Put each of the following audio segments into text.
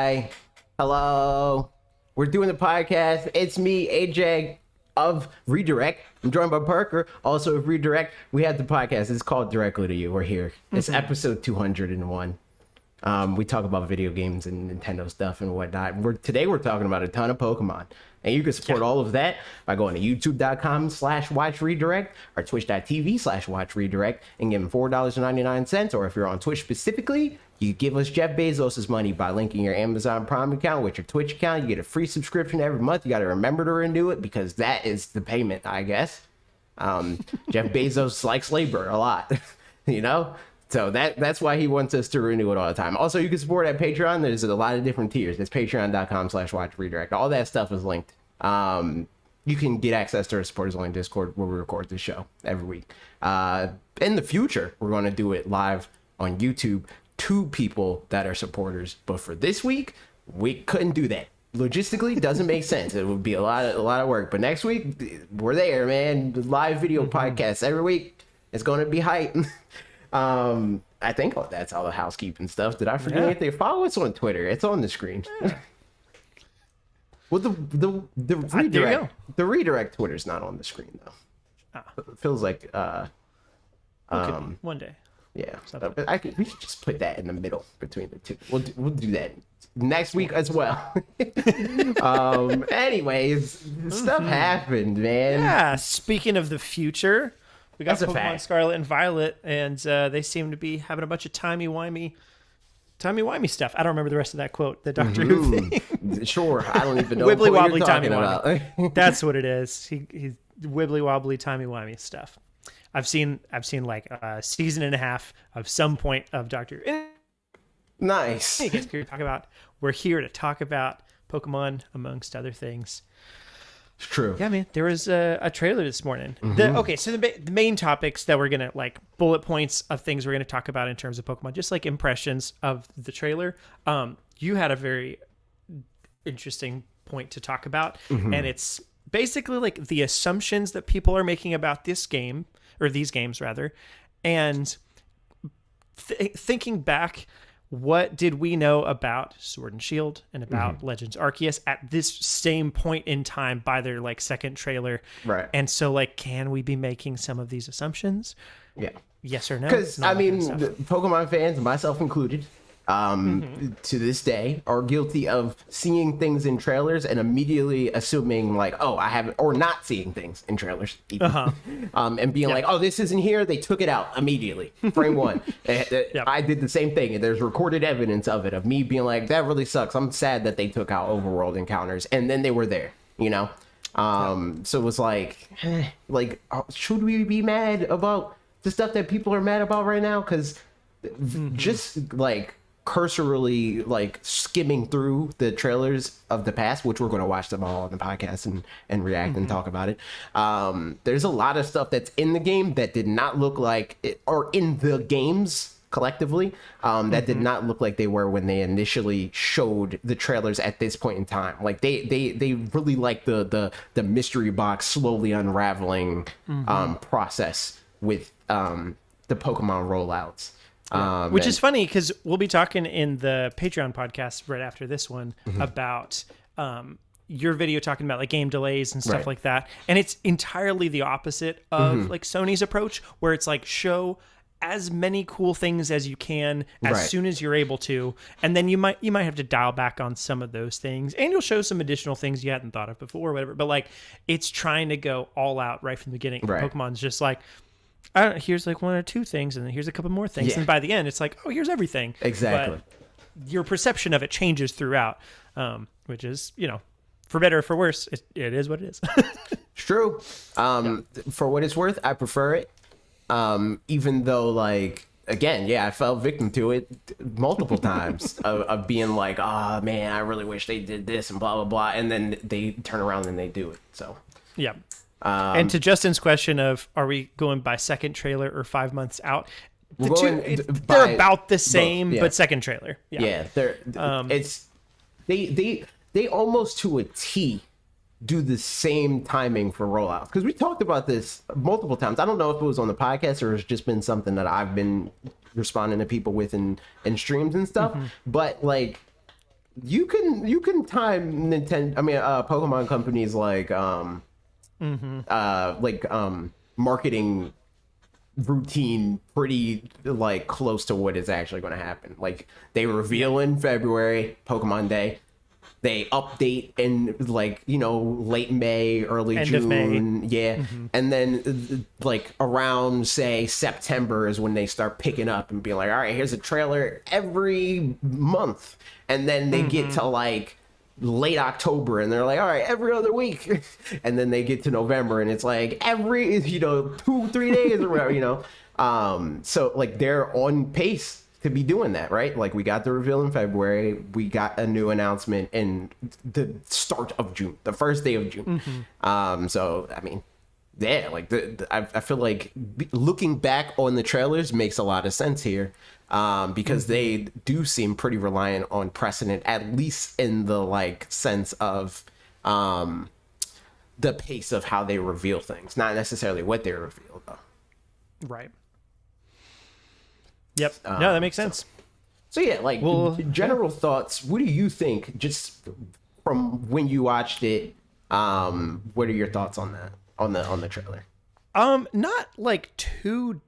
Hi. Hello. We're doing the podcast. It's me, AJ of Redirect. I'm joined by Parker, also of Redirect. We have the podcast. It's called Directly to You. We're here. It's episode 201. We talk about video games and Nintendo stuff and whatnot. Today we're talking about a ton of Pokemon. And you can support all of that by going to youtube.com/watchredirect or twitch.tv/watchredirect and give them $4.99. Or if you're on Twitch specifically, you give us Jeff Bezos' money by linking your Amazon Prime account with your Twitch account. You get a free subscription every month. You got to remember to renew it because that is the payment, I guess. Jeff Bezos likes labor a lot, you know? So that's why he wants us to renew it all the time. Also, you can support at Patreon. There's a lot of different tiers. It's patreon.com/watchredirect. All that stuff is linked. You can get access to our supporters-only Discord where we record this show every week. In the future, we're going to do it live on YouTube to people that are supporters. But for this week, we couldn't do that. Logistically, it doesn't make sense. It would be a lot of work. But next week, we're there, man. Live video podcasts every week. It's going to be hype. I think that's all the housekeeping stuff. Did I forget anything? Follow us on Twitter. It's on the screen. Well, the redirect Twitter's not on the screen though. It feels like one day. Yeah, we should just put that in the middle between the two. We'll do that next week as well. Anyways, stuff happened, man. Yeah. Speaking of the future. We got Pokemon Scarlet and Violet, and they seem to be having a bunch of timey-wimey stuff. I don't remember the rest of that quote, the Doctor Who thing. Sure, I don't even know wibbly what wobbly you're talking about. That's what it is. He's wibbly wobbly timey-wimey stuff. I've seen like a season and a half of some point of Doctor Who. Nice. We're here to talk about Pokemon, amongst other things. It's true. Yeah, man. There was a trailer this morning. So the main topics that we're going to, like, bullet points of things we're going to talk about in terms of Pokemon, just like impressions of the trailer. You had a very interesting point to talk about, and it's basically like the assumptions that people are making about this game, or these games rather, and thinking back, what did we know about Sword and Shield and about Legends Arceus at this same point in time by their like second trailer? Right. And so like, can we be making some of these assumptions? Yeah. Yes or no? Because I mean, Pokemon fans, myself included, to this day are guilty of seeing things in trailers and immediately assuming like, oh, I haven't, or not seeing things in trailers even. And being like, oh, this isn't here, they took it out immediately, frame one. I did the same thing, and there's recorded evidence of it, of me being like, that really sucks, I'm sad that they took out overworld encounters, and then they were there, you know. So it was like should we be mad about the stuff that people are mad about right now? Because just like cursorily like skimming through the trailers of the past, which we're going to watch them all on the podcast and react and talk about it, there's a lot of stuff that's in the game that did not look like it, or in the games collectively, that did not look like they were when they initially showed the trailers at this point in time. Like they really like the mystery box slowly unraveling process with the Pokemon rollouts. Which is funny because we'll be talking in the Patreon podcast right after this one about your video talking about like game delays and stuff like that. And it's entirely the opposite of like Sony's approach, where it's like show as many cool things as you can as soon as you're able to, and then you might have to dial back on some of those things, and you'll show some additional things you hadn't thought of before or whatever. But like it's trying to go all out right from the beginning. Pokemon's just like, I don't know, here's like one or two things, and then here's a couple more things. And by the end, it's like, oh, here's everything. Exactly. But your perception of it changes throughout, which is, you know, for better or for worse, it is what it is. It's true. For what it's worth, I prefer it. Even though, like, again, I fell victim to it multiple times of being like, oh, man, I really wish they did this and blah, blah, blah. And then they turn around and they do it. So, yeah. And to Justin's question of, are we going by second trailer or 5 months out? They're about the same, but second trailer. Yeah, they almost to a T do the same timing for rollouts, because we talked about this multiple times. I don't know if it was on the podcast or it's just been something that I've been responding to people with in streams and stuff. But like you can time Pokemon companies like marketing routine pretty like close to what is actually going to happen. Like they reveal in February, Pokemon Day. They update in like, late May, early End June. of May. Yeah. And then like around say September is when they start picking up and being like, all right, here's a trailer every month. And then they get to like late October and they're like, all right, every other week. And then they get to November and it's like every 2-3 days or whatever. So like they're on pace to be doing that, right? Like we got the reveal in February, we got a new announcement in the start of June, the first day of June. So I mean, yeah, like I feel like looking back on the trailers makes a lot of sense here, because they do seem pretty reliant on precedent, at least in the like sense of the pace of how they reveal things, not necessarily what they reveal though. Right. Yep. No, that makes sense. So yeah, like general thoughts. What do you think, just from when you watched it? What are your thoughts on that, on the trailer? Not like too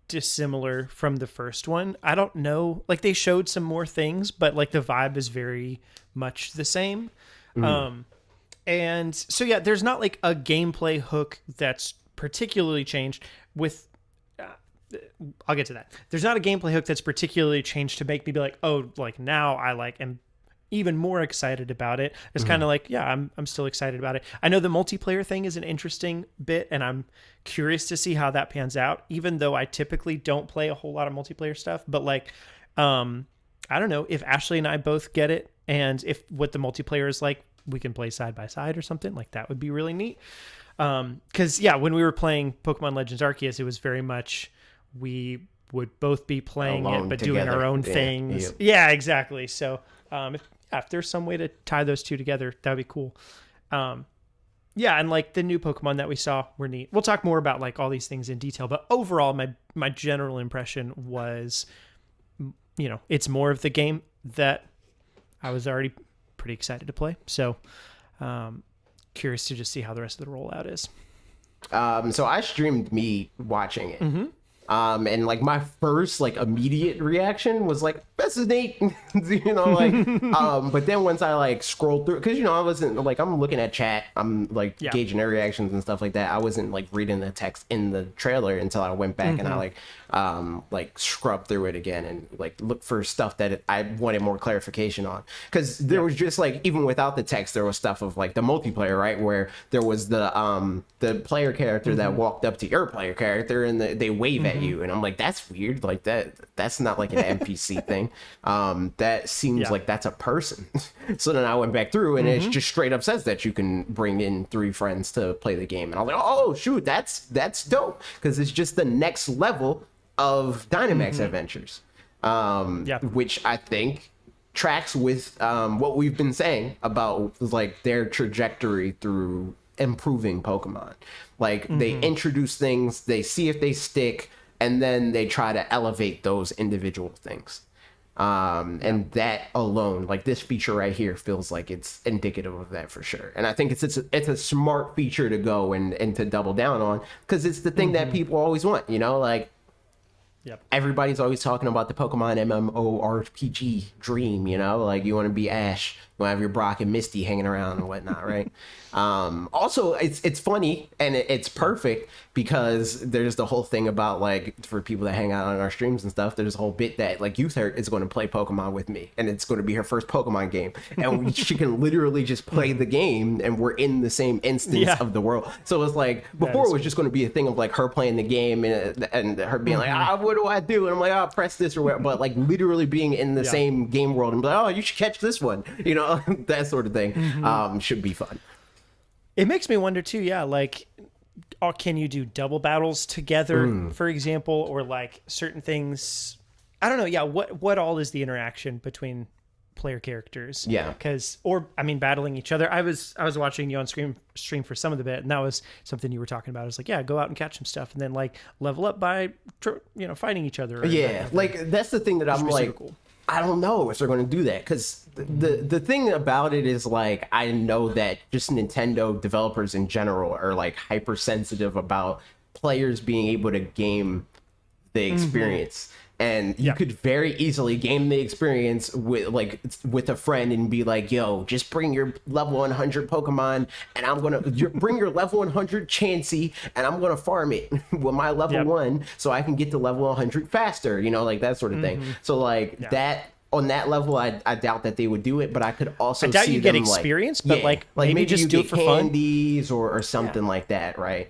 dissimilar from the first one. I don't know. Like they showed some more things, but like the vibe is very much the same. And so yeah, there's not like a gameplay hook that's particularly changed with. I'll get to that. There's not a gameplay hook that's particularly changed to make me be like, oh, like now I like am even more excited about it. It's kind of like, yeah, I'm still excited about it. I know the multiplayer thing is an interesting bit, and I'm curious to see how that pans out. Even though I typically don't play a whole lot of multiplayer stuff, but like, I don't know if Ashley and I both get it, and if what the multiplayer is like, we can play side by side or something like that would be really neat. Because yeah, when we were playing Pokemon Legends Arceus, it was very much. We would both be playing alone it, but together. doing our own things. Yeah, exactly. So if there's some way to tie those two together, that'd be cool. Yeah, and like the new Pokemon that we saw were neat. We'll talk more about like all these things in detail, but overall, my general impression was, it's more of the game that I was already pretty excited to play. So curious to just see how the rest of the rollout is. So I streamed me watching it. And like my first like immediate reaction was like, this is neat, but then once I like scrolled through, because I wasn't like, I'm looking at chat, I'm like gauging their reactions and stuff like that. I wasn't like reading the text in the trailer until I went back and I like scrubbed through it again and like looked for stuff that I wanted more clarification on, because there was just like, even without the text, there was stuff of like the multiplayer, right, where there was the player character that walked up to your player character and they wave at you, and I'm like, that's weird, like that's not like an NPC thing. That seems like that's a person. So then I went back through and it just straight up says that you can bring in 3 friends to play the game, and I was like, oh shoot, that's dope, because it's just the next level of Dynamax adventures, which I think tracks with what we've been saying about like their trajectory through improving Pokemon. Like they introduce things, they see if they stick, and then they try to elevate those individual things. And that alone, like this feature right here, feels like it's indicative of that for sure. And I think it's a smart feature to go and to double down on, because it's the thing that people always want, like everybody's always talking about the Pokemon MMORPG dream, like you want to be Ash, you want to have your Brock and Misty hanging around and whatnot, right? Also, it's funny and it's perfect, because there's the whole thing about like, for people that hang out on our streams and stuff, there's a whole bit that like Youthert is going to play Pokemon with me, and it's going to be her first Pokemon game, and she can literally just play the game and we're in the same instance of the world. So it's like, before it was just going to be a thing of like her playing the game and her being like, what do I do? And I'm like, press this or whatever. But like literally being in the same game world and be like, you should catch this one, that sort of thing. Should be fun. It makes me wonder too, like, can you do double battles together, for example, or like certain things? I don't know. What all is the interaction between player characters? Battling each other. I was watching you on stream for some of the bit, and that was something you were talking about. I was like, go out and catch some stuff, and then like level up by fighting each other. Like that's the thing that I'm like. Cool. I don't know if they're going to do that, because the thing about it is, like, I know that just Nintendo developers in general are like hypersensitive about players being able to game the experience. And you could very easily game the experience with a friend and be like, yo, just bring your level 100 Pokemon and I'm going to bring your level 100 Chansey and I'm going to farm it with my level 1 so I can get to level 100 faster, you know, like that sort of thing. So like that on that level, I doubt that they would do it, but I could also I doubt see you get them, experience, but like maybe just you do get it for fun. candies or something like that, right?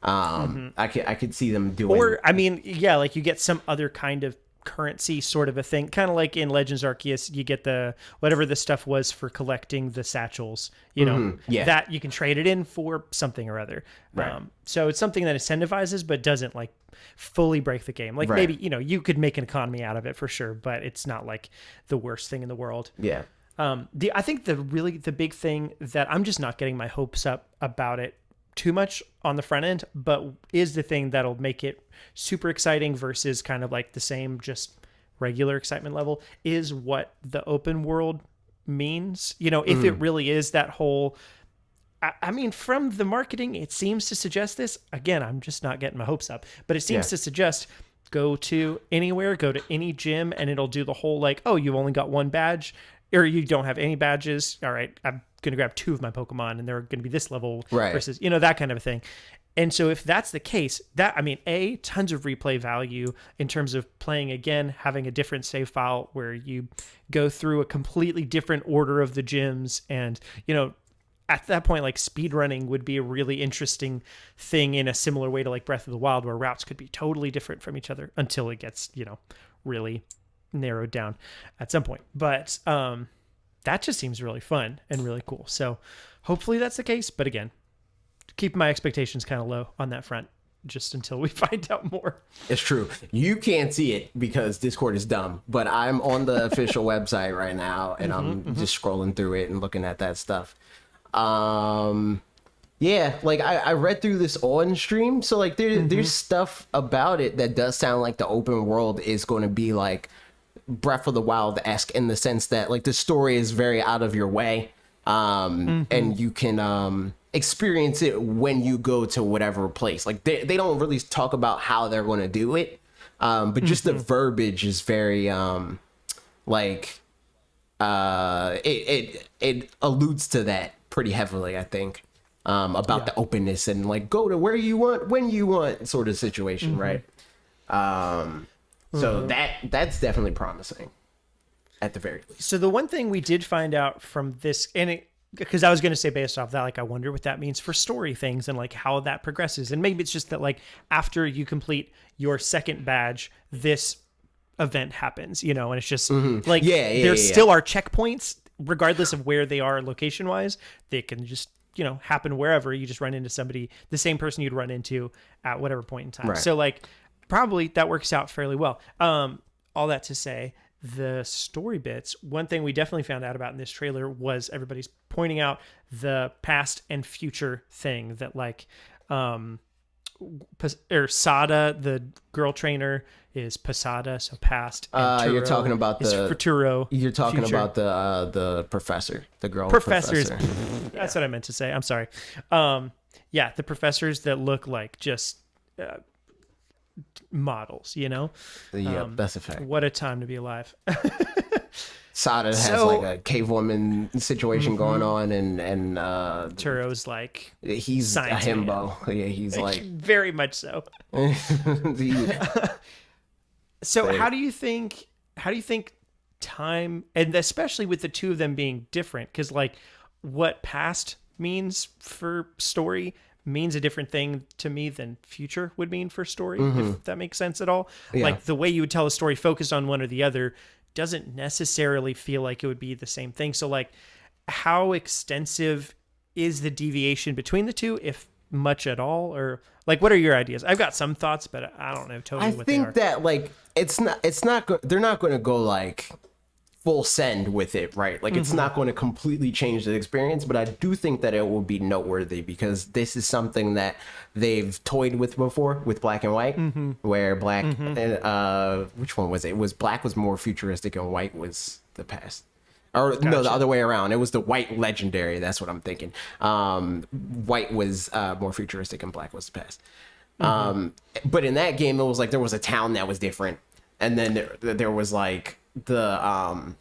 I could see them doing, or I mean, yeah, like you get some other kind of currency sort of a thing, kind of like in Legends Arceus, you get the whatever the stuff was for collecting the satchels, you know, that you can trade it in for something or other. Right. So it's something that incentivizes, but doesn't like fully break the game. Like maybe, you know, you could make an economy out of it for sure, but it's not like the worst thing in the world. Yeah. I think the big thing that I'm just not getting my hopes up about it too much on the front end, but is the thing that'll make it super exciting versus kind of like the same just regular excitement level, is what the open world means. You know, if it really is that whole, I mean, from the marketing, it seems to suggest this. Again, I'm just not getting my hopes up, but it seems to suggest go to anywhere, go to any gym, and it'll do the whole like, oh, you only got one badge, or you don't have any badges. All right, I'm going to grab 2 of my Pokemon and they're going to be this level versus, you know, that kind of a thing. And so if that's the case, that, I mean, tons of replay value in terms of playing again, having a different save file where you go through a completely different order of the gyms. And, you know, at that point, like speed running would be a really interesting thing in a similar way to like Breath of the Wild, where routes could be totally different from each other until it gets, you know, really narrowed down at some point. But, that just seems really fun and really cool. So hopefully that's the case. But again, keep my expectations kind of low on that front just until we find out more. It's true. You can't see it because Discord is dumb, but I'm on the official website right now and I'm just scrolling through it and looking at that stuff. Yeah, like I read through this on stream. So like there's stuff about it that does sound like the open world is going to be like Breath of the Wild-esque in the sense that like the story is very out of your way, and you can experience it when you go to whatever place. Like they don't really talk about how they're going to do it, but just the verbiage is very it alludes to that pretty heavily, I think, about the openness and like go to where you want when you want sort of situation, right? So that's definitely promising, at the very least. So the one thing we did find out from this, and because I was going to say based off that, like I wonder what that means for story things and like how that progresses, and maybe it's just that like after you complete your second badge, this event happens, you know, and it's just like there still are checkpoints regardless of where they are location wise. They can just, you know, happen wherever. You just run into somebody, the same person you'd run into at whatever point in time. Right. So like probably that works out fairly well. All that to say, the story bits, one thing we definitely found out about in this trailer was everybody's pointing out the past and future thing that like Sada, the girl trainer, is Posada, so past, and you're talking about the Futuro. You're talking future. about the professor, the girl professors. professor. That's what I meant to say. I'm sorry. Yeah, the professors that look like just models, you know? Yeah, that's a fact. What a time to be alive. Sada has like a cavewoman situation going on, and Turo's like he's a himbo. Yeah, he's like very much so. So how do you think time, and especially with the two of them being different, because like what past means for story means a different thing to me than future would mean for story, if that makes sense at all. Yeah. Like the way you would tell a story focused on one or the other doesn't necessarily feel like it would be the same thing. So like how extensive is the deviation between the two, if much at all? Or like what are your ideas? I've got some thoughts, but I don't know totally what they are. I think that like it's not they're not going to go like full send with it, right? Like it's not going to completely change the experience, but I do think that it will be noteworthy because this is something that they've toyed with before with black and white, where black and which one was it? It was black was more futuristic and white was the past. Or no, the other way around. It was the white legendary. That's what I'm thinking. White was more futuristic and black was the past. But in that game, it was like there was a town that was different, and then there was like the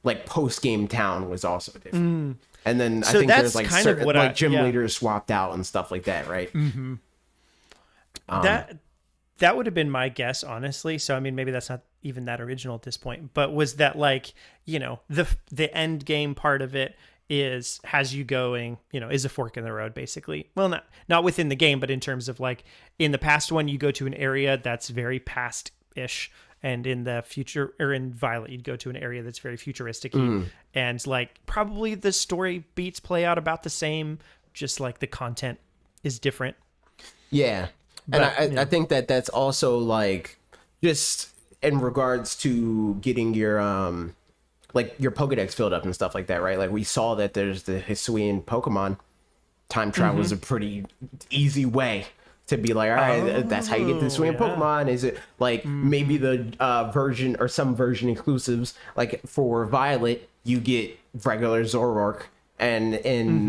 like post game town was also different. And then so I think there's like kind certain, of like gym leaders swapped out and stuff like that, right? That would have been my guess, honestly. So I mean, maybe that's not even that original at this point, but was that like, you know, the end game part of it has you going, you know, is a fork in the road, basically. Well, not within the game, but in terms of like in the past one, you go to an area that's very past-ish, and in the future, or in Violet, you'd go to an area that's very futuristic, and like probably the story beats play out about the same, just like the content is different. Yeah, but, and I think that that's also like just in regards to getting your like your Pokedex filled up and stuff like that, right? Like we saw that there's the Hisuian Pokemon. Time travel is a pretty easy way to be like, all right, that's how you get the Hisuian Pokemon. Is it like maybe the version or some version exclusives? Like for Violet, you get regular Zoroark, and in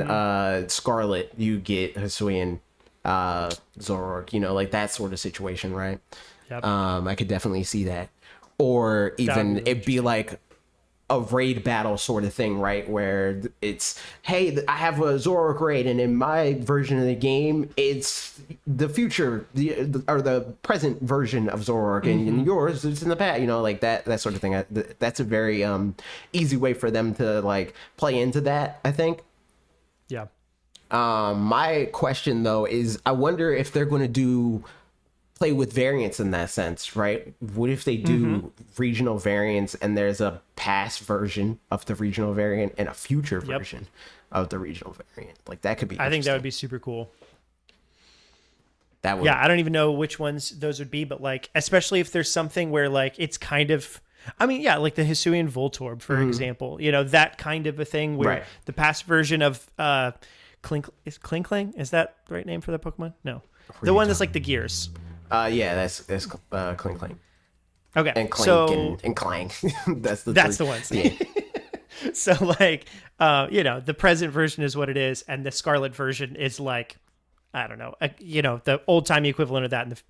Scarlet, you get Hisuian Zoroark. You know, like that sort of situation, right? Yep. I could definitely see that. Or even it'd be like a raid battle sort of thing, right? Where it's, hey, I have a Zoroark raid, and in my version of the game, it's the future, or the present version of Zoroark, and in yours, it's in the past. You know, like that sort of thing. That's a very easy way for them to like play into that, I think. Yeah. My question though is, I wonder if they're going to play with variants in that sense, right? What if they do regional variants and there's a past version of the regional variant and a future version of the regional variant? Like that could be I think that would be super cool. That would, I don't even know which ones those would be, but like especially if there's something where like it's kind of, I mean, yeah, like the Hisuian Voltorb, for example, you know, that kind of a thing where the past version of Klinklang, is that the right name for the Pokemon? No. The one that's like the gears. Yeah, that's Klinklang. Okay, and Clank and Clang. that's the ones. Yeah. So like, you know, the present version is what it is, and the Scarlet version is like, I don't know, you know, the old timey equivalent of that. And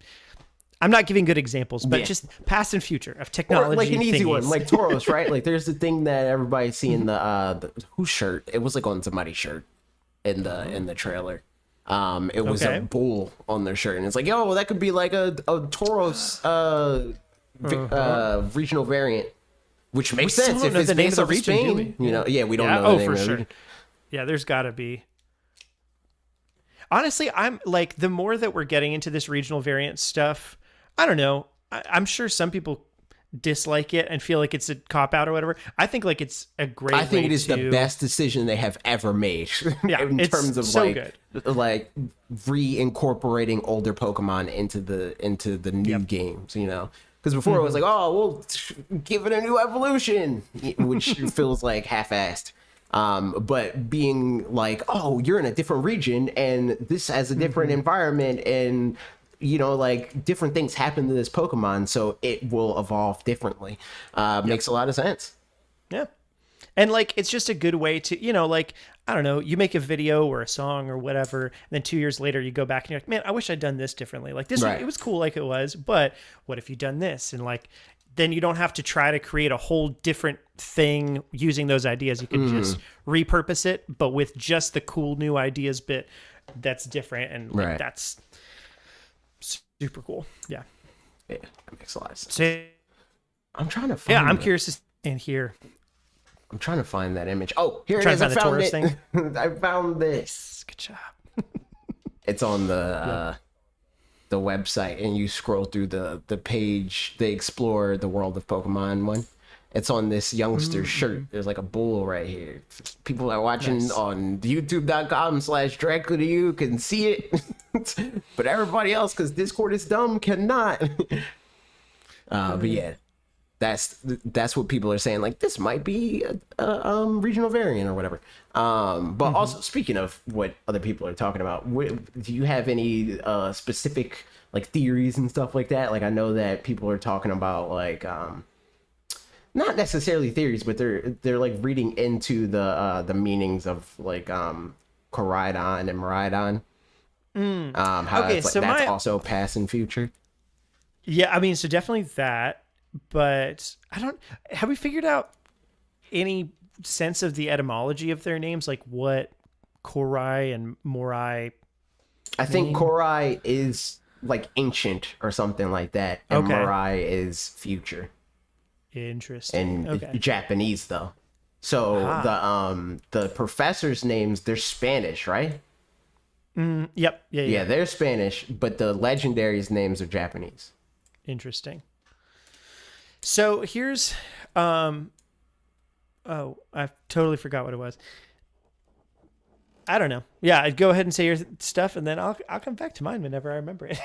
I'm not giving good examples, but just past and future of technology. Or like an easy one, like Tauros, right? Like there's the thing that everybody's seeing the whose shirt? It was like on somebody's shirt in the trailer. It was a bull on their shirt, and it's like, yo, that could be like a Tauros regional variant, which makes sense if it's based off of Spain. You know, we don't know the name of the region. Yeah, there's got to be. Honestly, I'm like, the more that we're getting into this regional variant stuff, I don't know. I'm sure some people dislike it and feel like it's a cop out or whatever. I think like it's a great. I think it is the best decision they have ever made. Yeah, in terms of so like good. Like reincorporating older Pokemon into the new games. You know, because before it was like, oh, we'll give it a new evolution, which feels like half-assed. But being like, oh, you're in a different region and this has a different environment, and you know, like different things happen to this Pokemon, so it will evolve differently. Makes a lot of sense. Yeah. And like, it's just a good way to, you know, like, I don't know, you make a video or a song or whatever, and then 2 years later you go back and you're like, man, I wish I'd done this differently. Like this, it was cool like it was, but what if you done this? And like, then you don't have to try to create a whole different thing using those ideas. You can just repurpose it, but with just the cool new ideas bit that's different. And like, that's super cool. Yeah, that makes a lot of sense. So, I'm trying to find I'm curious to in here. I'm trying to find that image. Oh, here it is. I found it. Thing. I found this. Good job. It's on the website, and you scroll through the page. They explore the world of Pokemon one. It's on this youngster's shirt. There's like a bull right here. People that are watching on youtube.com/directly to you can see it. But everybody else, because Discord is dumb, cannot. But yeah. that's what people are saying. Like, this might be a regional variant or whatever. But also, speaking of what other people are talking about, do you have any specific like theories and stuff like that? Like, I know that people are talking about like not necessarily theories, but they're like reading into the meanings of like Koraidon and Miraidon. How Okay, that's, like, so that's also past and future. Yeah, I mean, so definitely that, but have we figured out any sense of the etymology of their names? Like what Korai and Morai I think mean? Korai is like ancient or something like that, and Okay. Mirai is future Interesting. and Okay. Japanese though. So the professors' names, they're Spanish, right? Yep. Yeah. Yeah, they're Spanish, but the legendaries' names are Japanese. Interesting. So here's I totally forgot what it was. I don't know. Yeah, go ahead and say your stuff, and then I'll come back to mine whenever I remember it.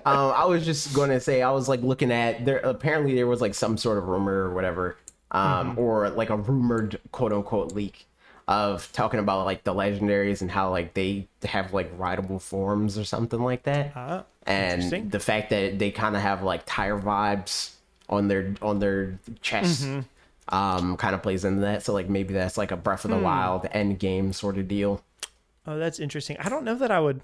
I was just gonna say, I was like looking at there. Apparently, there was like some sort of rumor or whatever, or like a rumored quote unquote leak of talking about like the legendaries and how like they have like rideable forms or something like that. And the fact that they kind of have like tire vibes on their chest kind of plays into that. So like maybe that's like a Breath of the Wild end game sort of deal. Oh, that's interesting. I don't know that I would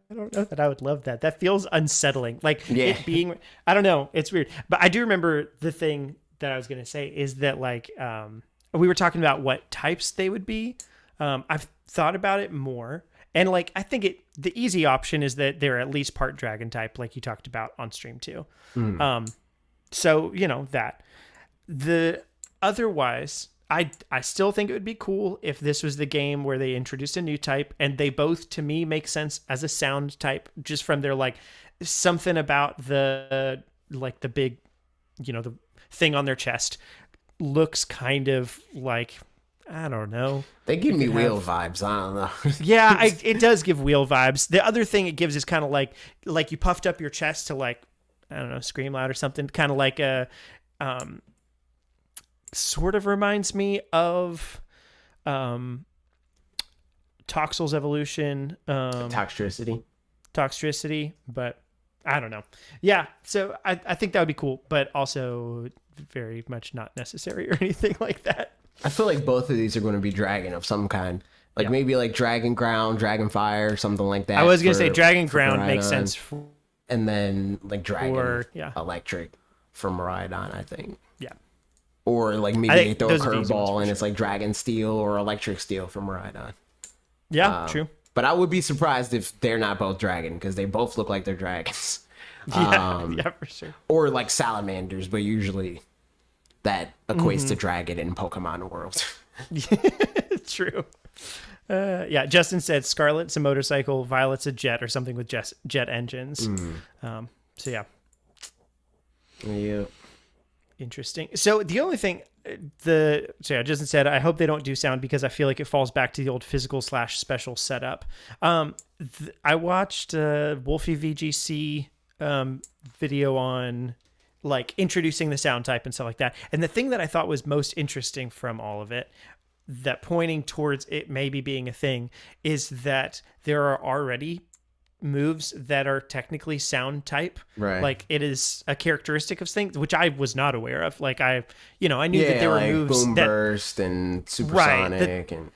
love that. That feels unsettling. Like it being, I don't know. It's weird. But I do remember the thing that I was going to say is that like, we were talking about what types they would be. I've thought about it more. And like, I think the easy option is that they're at least part dragon type, like you talked about on stream too. So, that otherwise, I still think it would be cool if this was the game where they introduced a new type, and they both, to me, make sense as a sound type, just from their like something about the like the big, the thing on their chest looks kind of like, I don't know. They give me wheel vibes. I don't know. Yeah, it does give wheel vibes. The other thing it gives is kind of like you puffed up your chest to like, I don't know, scream loud or something. Kind of like a, sort of reminds me of, Toxel's evolution. Toxtricity, but I don't know. Yeah, so I think that would be cool, but also very much not necessary or anything like that. I feel like both of these are going to be dragon of some kind. Like maybe like Dragon Ground, Dragon Fire, something like that. I was going to say Dragon Ground makes sense. And then like Dragon Electric for Miraidon, I think. Yeah. Or like maybe they throw a curveball and it's like Dragon Steel or Electric Steel for Miraidon. Yeah, true. But I would be surprised if they're not both dragon, because they both look like they're dragons. Yeah, for sure. Or like salamanders, but usually that equates to dragon in Pokemon world. True. Justin said Scarlet's a motorcycle, Violet's a jet, or something with jet engines. So yeah. Yeah. Interesting. So the only thing, Justin said, I hope they don't do sound because I feel like it falls back to the old physical/special setup. I watched Wolfie VGC video on like introducing the sound type and stuff like that. And the thing that I thought was most interesting from all of it, that pointing towards it maybe being a thing, is that there are already moves that are technically sound type. Right. Like it is a characteristic of things, which I was not aware of. Like I knew that there were moves Boom that Burst and Supersonic and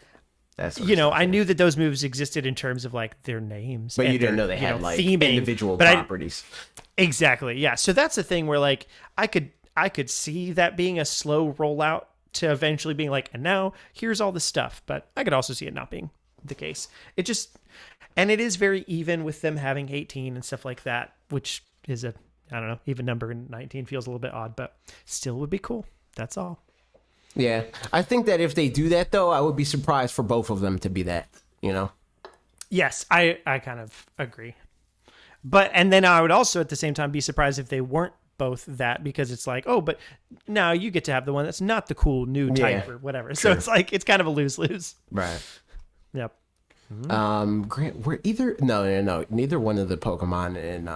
that sort of stuff. I knew that those moves existed in terms of like their names. But you didn't know they had like theming, individual properties. Exactly. Yeah. So that's the thing where like I could see that being a slow rollout to eventually being like, and now here's all the stuff. But I could also see it not being the case. And it is very even with them having 18 and stuff like that, which is I don't know, even number 19 feels a little bit odd, but still would be cool. That's all. Yeah. I think that if they do that, though, I would be surprised for both of them to be that, Yes, I kind of agree. And then I would also at the same time be surprised if they weren't both that, because it's like, oh, but now you get to have the one that's not the cool new type or whatever. True. So it's like, it's kind of a lose-lose. Right. Yep. Grant, we're neither one of the Pokemon in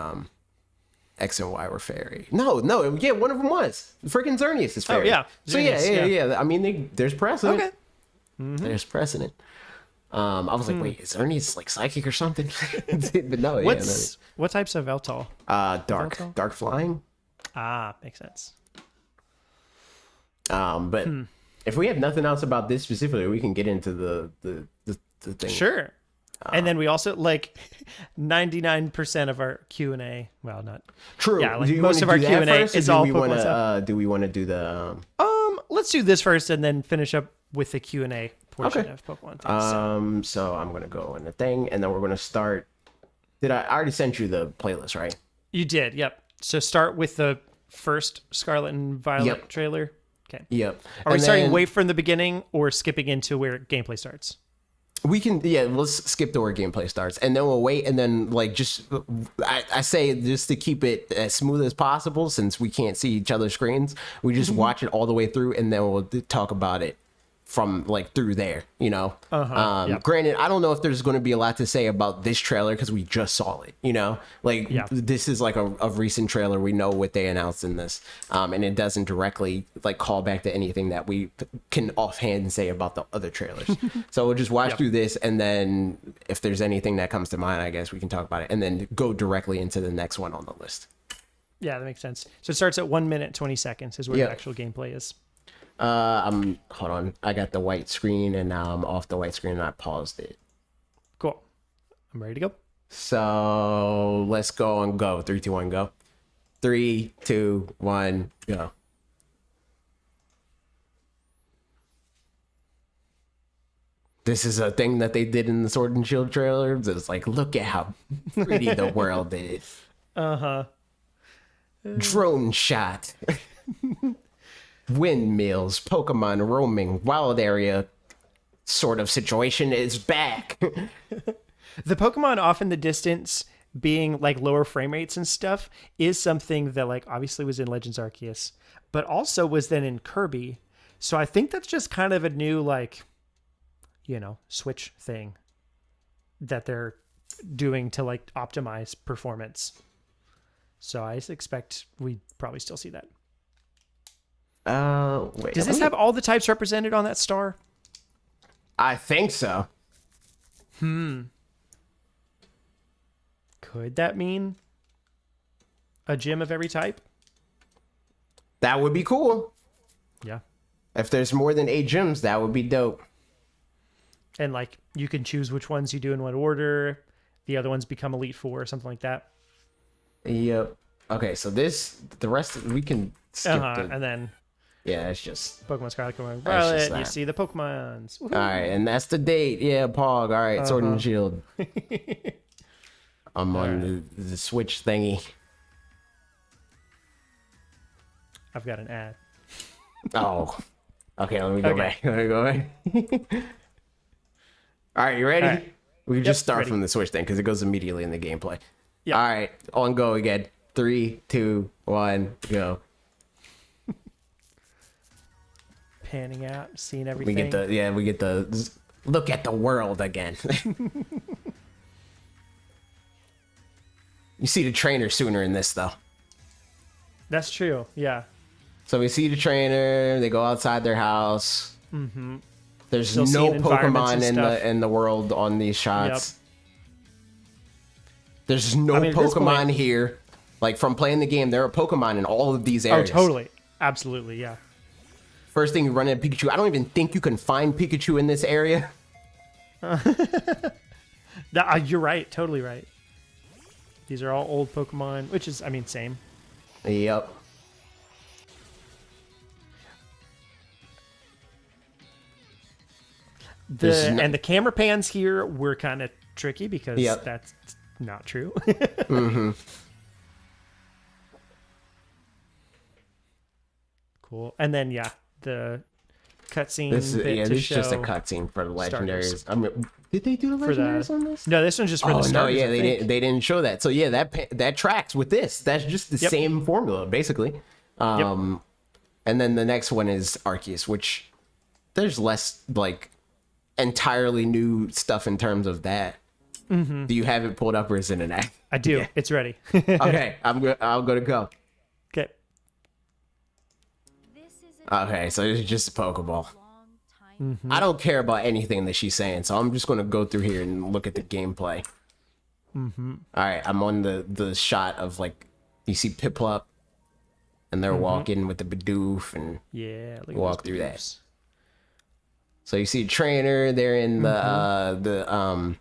X and Y were fairy. No, yeah, one of them was. Freaking Xerneas is fairy. Oh, yeah. So Xerneas, yeah. I mean, there's precedent. Okay. There's precedent. I was like, wait, is Xerneas like psychic or something? But no, What types of Veltal? Dark flying. Ah, makes sense. But if we have nothing else about this specifically, we can get into the thing. Sure. And then we also 99% of our Q&A. Well, not true. Yeah, most of our Q&A is all Pokemon stuff. Do we want to do the? Let's do this first, and then finish up with the Q&A portion of Pokemon things. So I'm gonna go in the thing, and then we're gonna start. I already sent you the playlist, right? You did. Yep. So start with the first Scarlet and Violet trailer. Okay. Yep. Are we starting way from the beginning or skipping into where gameplay starts? We can, let's skip to where gameplay starts, and then we'll wait, and then I say just to keep it as smooth as possible, since we can't see each other's screens, we just watch it all the way through, and then we'll talk about it from through there, Granted, I don't know if there's going to be a lot to say about this trailer because we just saw it, this is a recent trailer. We know what they announced in this, and it doesn't directly call back to anything that we can offhand say about the other trailers. So we'll just watch through this, and then if there's anything that comes to mind, I guess we can talk about it, and then go directly into the next one on the list. Yeah, that makes sense. So it starts at 1 minute 20 seconds is where the actual gameplay is. Hold on. I got the white screen, and now I'm off the white screen, and I paused it. Cool. I'm ready to go. So let's go and go. 3, 2, 1, go. 3, 2, 1, go. This is a thing that they did in the Sword and Shield trailer. It's look at how pretty the world is. Drone shot. Windmills, Pokemon roaming, wild area sort of situation is back. The Pokemon off in the distance being lower frame rates and stuff is something that obviously was in Legends Arceus, but also was then in Kirby. So I think that's just kind of a new Switch thing that they're doing to optimize performance. So I expect we probably still see that. Wait. Does this have all the types represented on that star? I think so. Could that mean a gym of every type? That would be cool. Yeah. If there's more than 8 gyms, that would be dope. And you can choose which ones you do in what order. The other ones become Elite Four or something like that. Yep. Okay, so the rest we can skip and then it's just Pokemon Scarlet Violet. You see the Pokemons. Woohoo. All right, and that's the date. Yeah, Pog. All right, Sword and Shield. I'm on the Switch thingy. I've got an ad. Oh. Okay, let me go back. All right, you ready? Right. We can just start from the Switch thing because it goes immediately in the gameplay. Yep. All right, on go again. 3, 2, 1, go. Panning out, seeing everything. We get the look at the world again. You see the trainer sooner in this though. That's true. Yeah. So we see the trainer. They go outside their house. Mm-hmm. There's still no Pokemon in the world on these shots. Yep. There's no Pokemon here. From playing the game, there are Pokemon in all of these areas. Oh, totally. Absolutely, yeah. First thing you run into Pikachu. I don't even think you can find Pikachu in this area. You're right. Totally right. These are all old Pokemon, which is, same. Yep. And the camera pans here were kind of tricky because that's not true. Mm-hmm. Cool. And then the cutscene. This is just a cutscene for the legendaries. Did they do the legendaries on this? No, this one's just for the starters. No, they didn't show that. So that tracks with this. That's just the same formula basically. And then the next one is Arceus, which there's less entirely new stuff in terms of that. Do you have it pulled up or is it an act? I do. Yeah. It's ready. Okay, I'm gonna go. Okay. Okay, so it's just a Pokeball. I don't care about anything that she's saying, so I'm just gonna go through here and look at the gameplay. All right, I'm on the shot of like you see Piplup, and they're walking with the Bidoof, and Yeah. Look at walk those through that. boobs. So you see a trainer. They're in the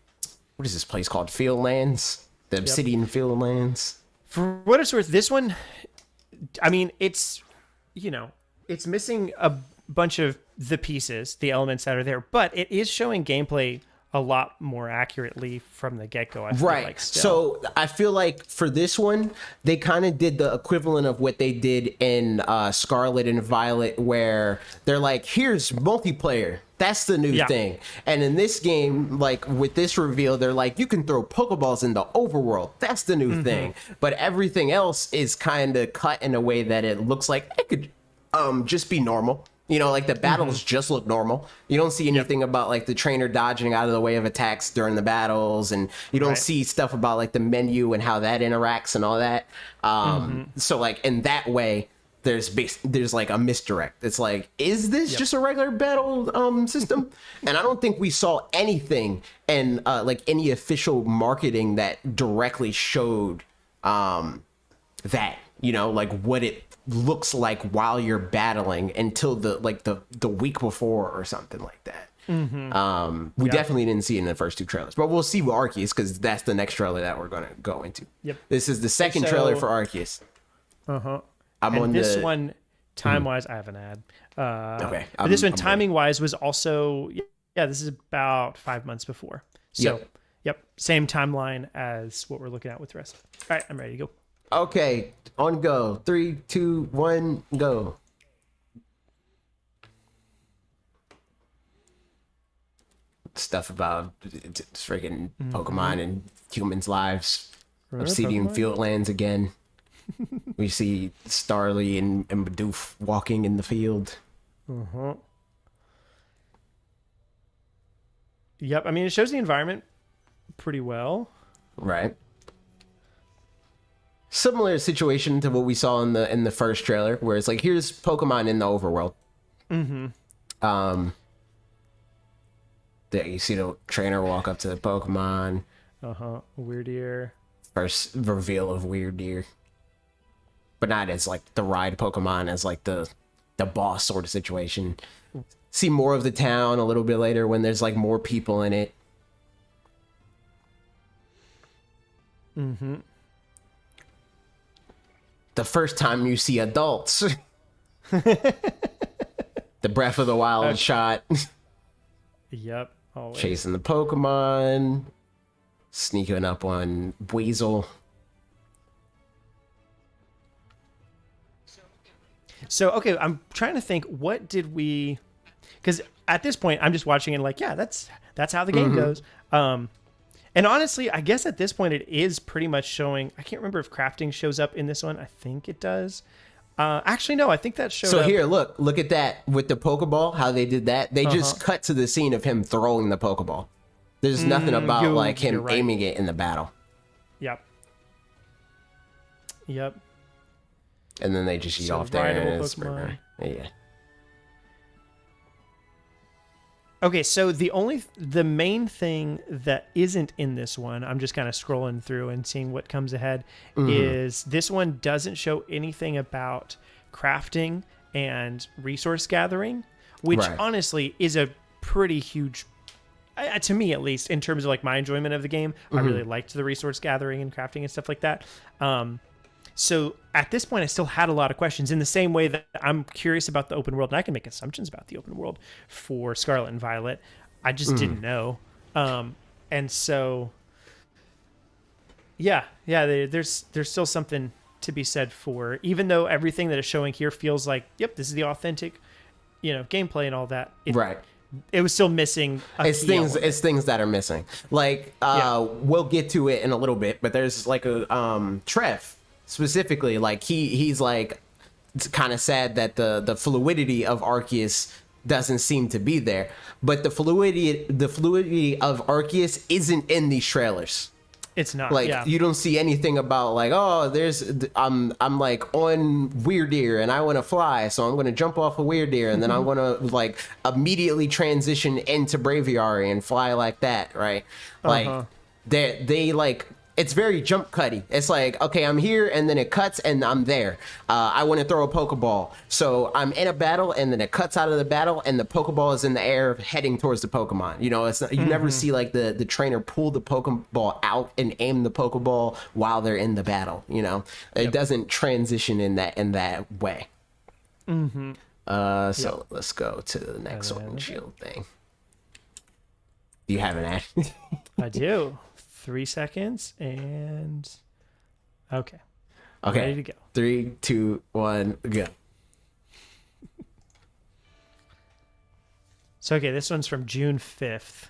what is this place called? Fieldlands, the Obsidian Fieldlands. For what it's worth, this one, I mean, it's, it's missing a bunch of the pieces, the elements that are there, but it is showing gameplay a lot more accurately from the get-go. I feel like still. So I feel like for this one, they kind of did the equivalent of what they did in Scarlet and Violet, where they're like, here's multiplayer. That's the new thing. And in this game, like with this reveal, they're like, you can throw Pokeballs in the overworld. That's the new thing. But everything else is kind of cut in a way that it looks like it could just be normal. Like the battles just look normal. You don't see anything about like the trainer dodging out of the way of attacks during the battles, and you don't see stuff about like the menu and how that interacts and all that. So like in that way, there's like a misdirect. It's like, is this just a regular battle system? And I don't think we saw anything in like any official marketing that directly showed that, like what it looks like while you're battling until the week before or something like that. We definitely didn't see it in the first two trailers, but we'll see with Arceus because that's the next trailer that we're going to go into. This is the second trailer for Arceus. I'm on this one, time-wise, I have an ad. Okay. But this one, timing-wise, was also, this is about 5 months before. So, same timeline as what we're looking at with the rest. All right, I'm ready to go. Okay, on go. 3, 2, 1, go. Stuff about freaking Pokemon and humans' lives. Obsidian Fieldlands again. We see Starly and Bidoof walking in the field. Yep, I mean, it shows the environment pretty well. Right. Similar situation to what we saw in the first trailer, where it's like, here's Pokemon in the overworld. There you see the trainer walk up to the Pokemon. Weird First reveal of Weird, but not as like the ride Pokemon, as like the boss sort of situation. See more of the town a little bit later when there's like more people in it. The first time you see adults. The Breath of the Wild shot. Yep. Always. Chasing the Pokemon. Sneaking up on Weasel. So, okay, I'm trying to think, what did we... Because at this point, I'm just watching and like, that's how the game goes. And honestly, I guess at this point, it is pretty much showing... I can't remember if crafting shows up in this one. I think it does. Actually, no, I think that showed up. So here, look at that with the Pokeball, how they did that. They just cut to the scene of him throwing the Pokeball. There's nothing about like him aiming it in the battle. Yep. And then they just eat off there. And it's yeah. Okay, so the main thing that isn't in this one, I'm just kind of scrolling through and seeing what comes ahead, is this one doesn't show anything about crafting and resource gathering, which honestly is a pretty huge, to me at least, in terms of like my enjoyment of the game. I really liked the resource gathering and crafting and stuff like that. So at this point, I still had a lot of questions in the same way that I'm curious about the open world, and I can make assumptions about the open world for Scarlet and Violet. I just didn't know. And so, there's still something to be said for, even though everything that is showing here feels like, yep, this is the authentic, gameplay and all that. It was still missing. It's things that are missing. Like, we'll get to it in a little bit, but there's like a Trev. Specifically, like he's like kind of sad that the fluidity of Arceus doesn't seem to be there. But the fluidity of Arceus isn't in these trailers. It's not. Like yeah. you don't see anything about like, oh, I'm like on Weirdeer and I want to fly, so I'm going to jump off of Weirdeer and then I'm going to like immediately transition into Braviary and fly like that, right? Like they like, it's very jump cutty. It's like, okay, I'm here and then it cuts and I'm there. I want to throw a Pokeball. So I'm in a battle and then it cuts out of the battle and the Pokeball is in the air heading towards the Pokemon. You know, it's not, you never see like the trainer pull the Pokeball out and aim the Pokeball while they're in the battle. You know, it doesn't transition in that way. So let's go to the next Sword and Shield thing. Do you have an ad? I do. 3 seconds and okay. Ready to go. 3, 2, 1, go. So okay, this one's from June 5th.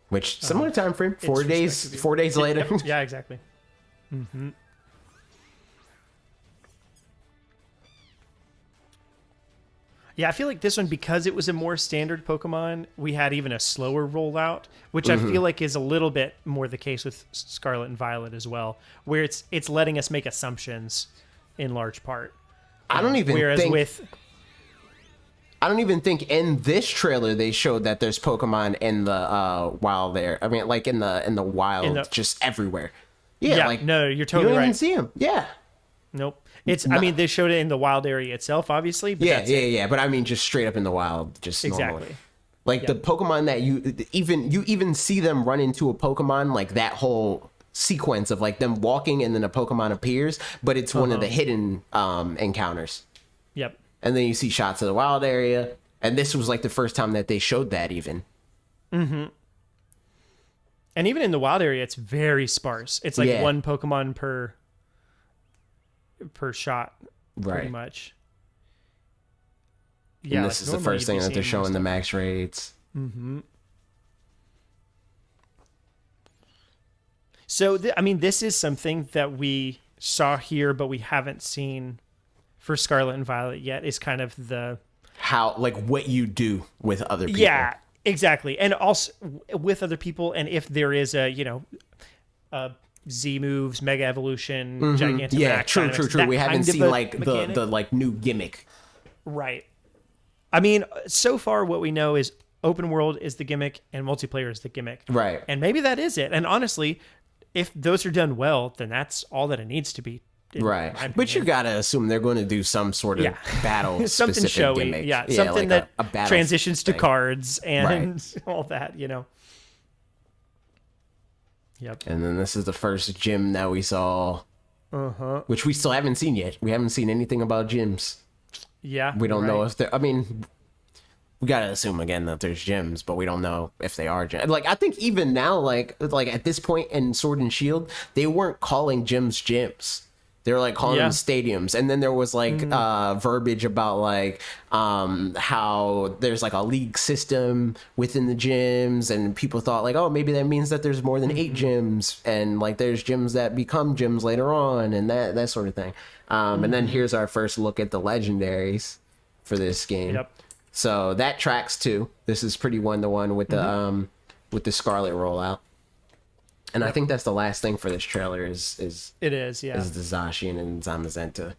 Which similar time frame, 4 days 4 days later. Yep. Yeah, exactly. Yeah, I feel like this one, because it was a more standard Pokemon, we had even a slower rollout, which I feel like is a little bit more the case with Scarlet and Violet as well, where it's letting us make assumptions in large part. I don't even think in this trailer they showed that there's Pokemon in the wild there. I mean, like in the wild, just everywhere. Yeah, like no, you're totally you don't right. even see them. Yeah. Nope. I mean, they showed it in the wild area itself, obviously. But yeah. But I mean, just straight up in the wild, just exactly. Normally. Like the Pokemon that you even see them run into a Pokemon, like that whole sequence of like them walking and then a Pokemon appears, but it's one of the hidden encounters. Yep. And then you see shots of the wild area, and this was like the first time that they showed that even. And even in the wild area, it's very sparse. It's like one Pokemon per shot, pretty much. Yeah, and this is the first thing that they're showing the max rates. So, I mean, this is something that we saw here, but we haven't seen for Scarlet and Violet yet, is kind of the... How, like, what you do with other people. Yeah, exactly. And also with other people, and if there is a, Z moves, Mega Evolution, Gigantamax. Yeah, true. We haven't seen like the like new gimmick. Right. I mean, so far what we know is open world is the gimmick and multiplayer is the gimmick. Right. And maybe that is it. And honestly, if those are done well, then that's all that it needs to be. Right. But you got to assume they're going to do some sort of battle something showy. Gimmick. Yeah, something like that a transitions to cards and all that, Yep. And then this is the first gym that we saw, which we still haven't seen yet. We haven't seen anything about gyms. Yeah. We don't know if they're, I mean, we got to assume again that there's gyms, but we don't know if they are gyms. Like, I think even now, like at this point in Sword and Shield, they weren't calling gyms. They were like calling them stadiums. And then there was like verbiage about like how there's like a league system within the gyms, and people thought like, oh, maybe that means that there's more than 8 gyms, and like there's gyms that become gyms later on, and that sort of thing. And then here's our first look at the legendaries for this game. Yep. So that tracks too. This is pretty 1-to-1 with the Scarlet rollout. And I think that's the last thing for this trailer is the Zacian and Zamazenta.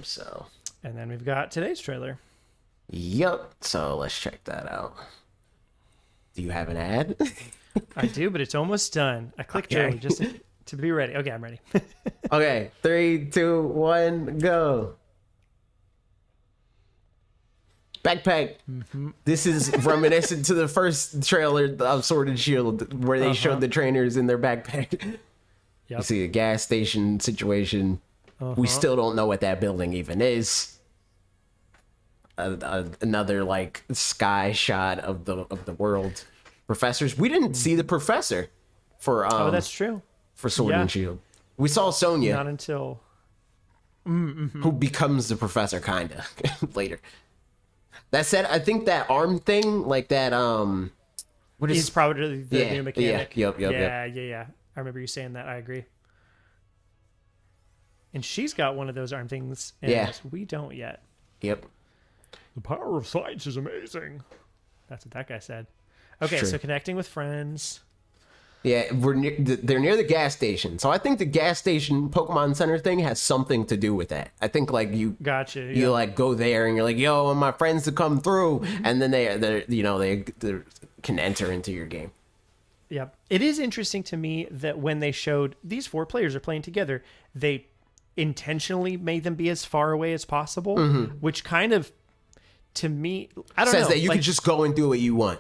So. And then we've got today's trailer. Yep. So let's check that out. Do you have an ad? I do, but it's almost done. I clicked trailer just to be ready. Okay, I'm ready. Okay, 3, 2, 1, go. Backpack. This is reminiscent to the first trailer of Sword and Shield, where they showed the trainers in their backpack. You see a gas station situation. We still don't know what that building even is. Another like sky shot of the world. Professors. We didn't see the professor for that's true. For Sword and Shield. We saw Sonya. Not until who becomes the professor kinda later. That said, I think that arm thing, like that, what is... He's probably the new mechanic. Yep. Yeah. I remember you saying that. I agree. And she's got one of those arm things, and we don't yet. Yep. The power of science is amazing. That's what that guy said. Okay, True. so connecting with friends. Yeah, they're near the gas station. So I think the gas station Pokemon Center thing has something to do with that. I think like you Gotcha. you like go there and you're like, yo, I want my friends to come through, and then they can enter into your game. Yep. It is interesting to me that when they showed these 4 players are playing together, they intentionally made them be as far away as possible, which kind of, to me, I don't know. Says that you can just go and do what you want.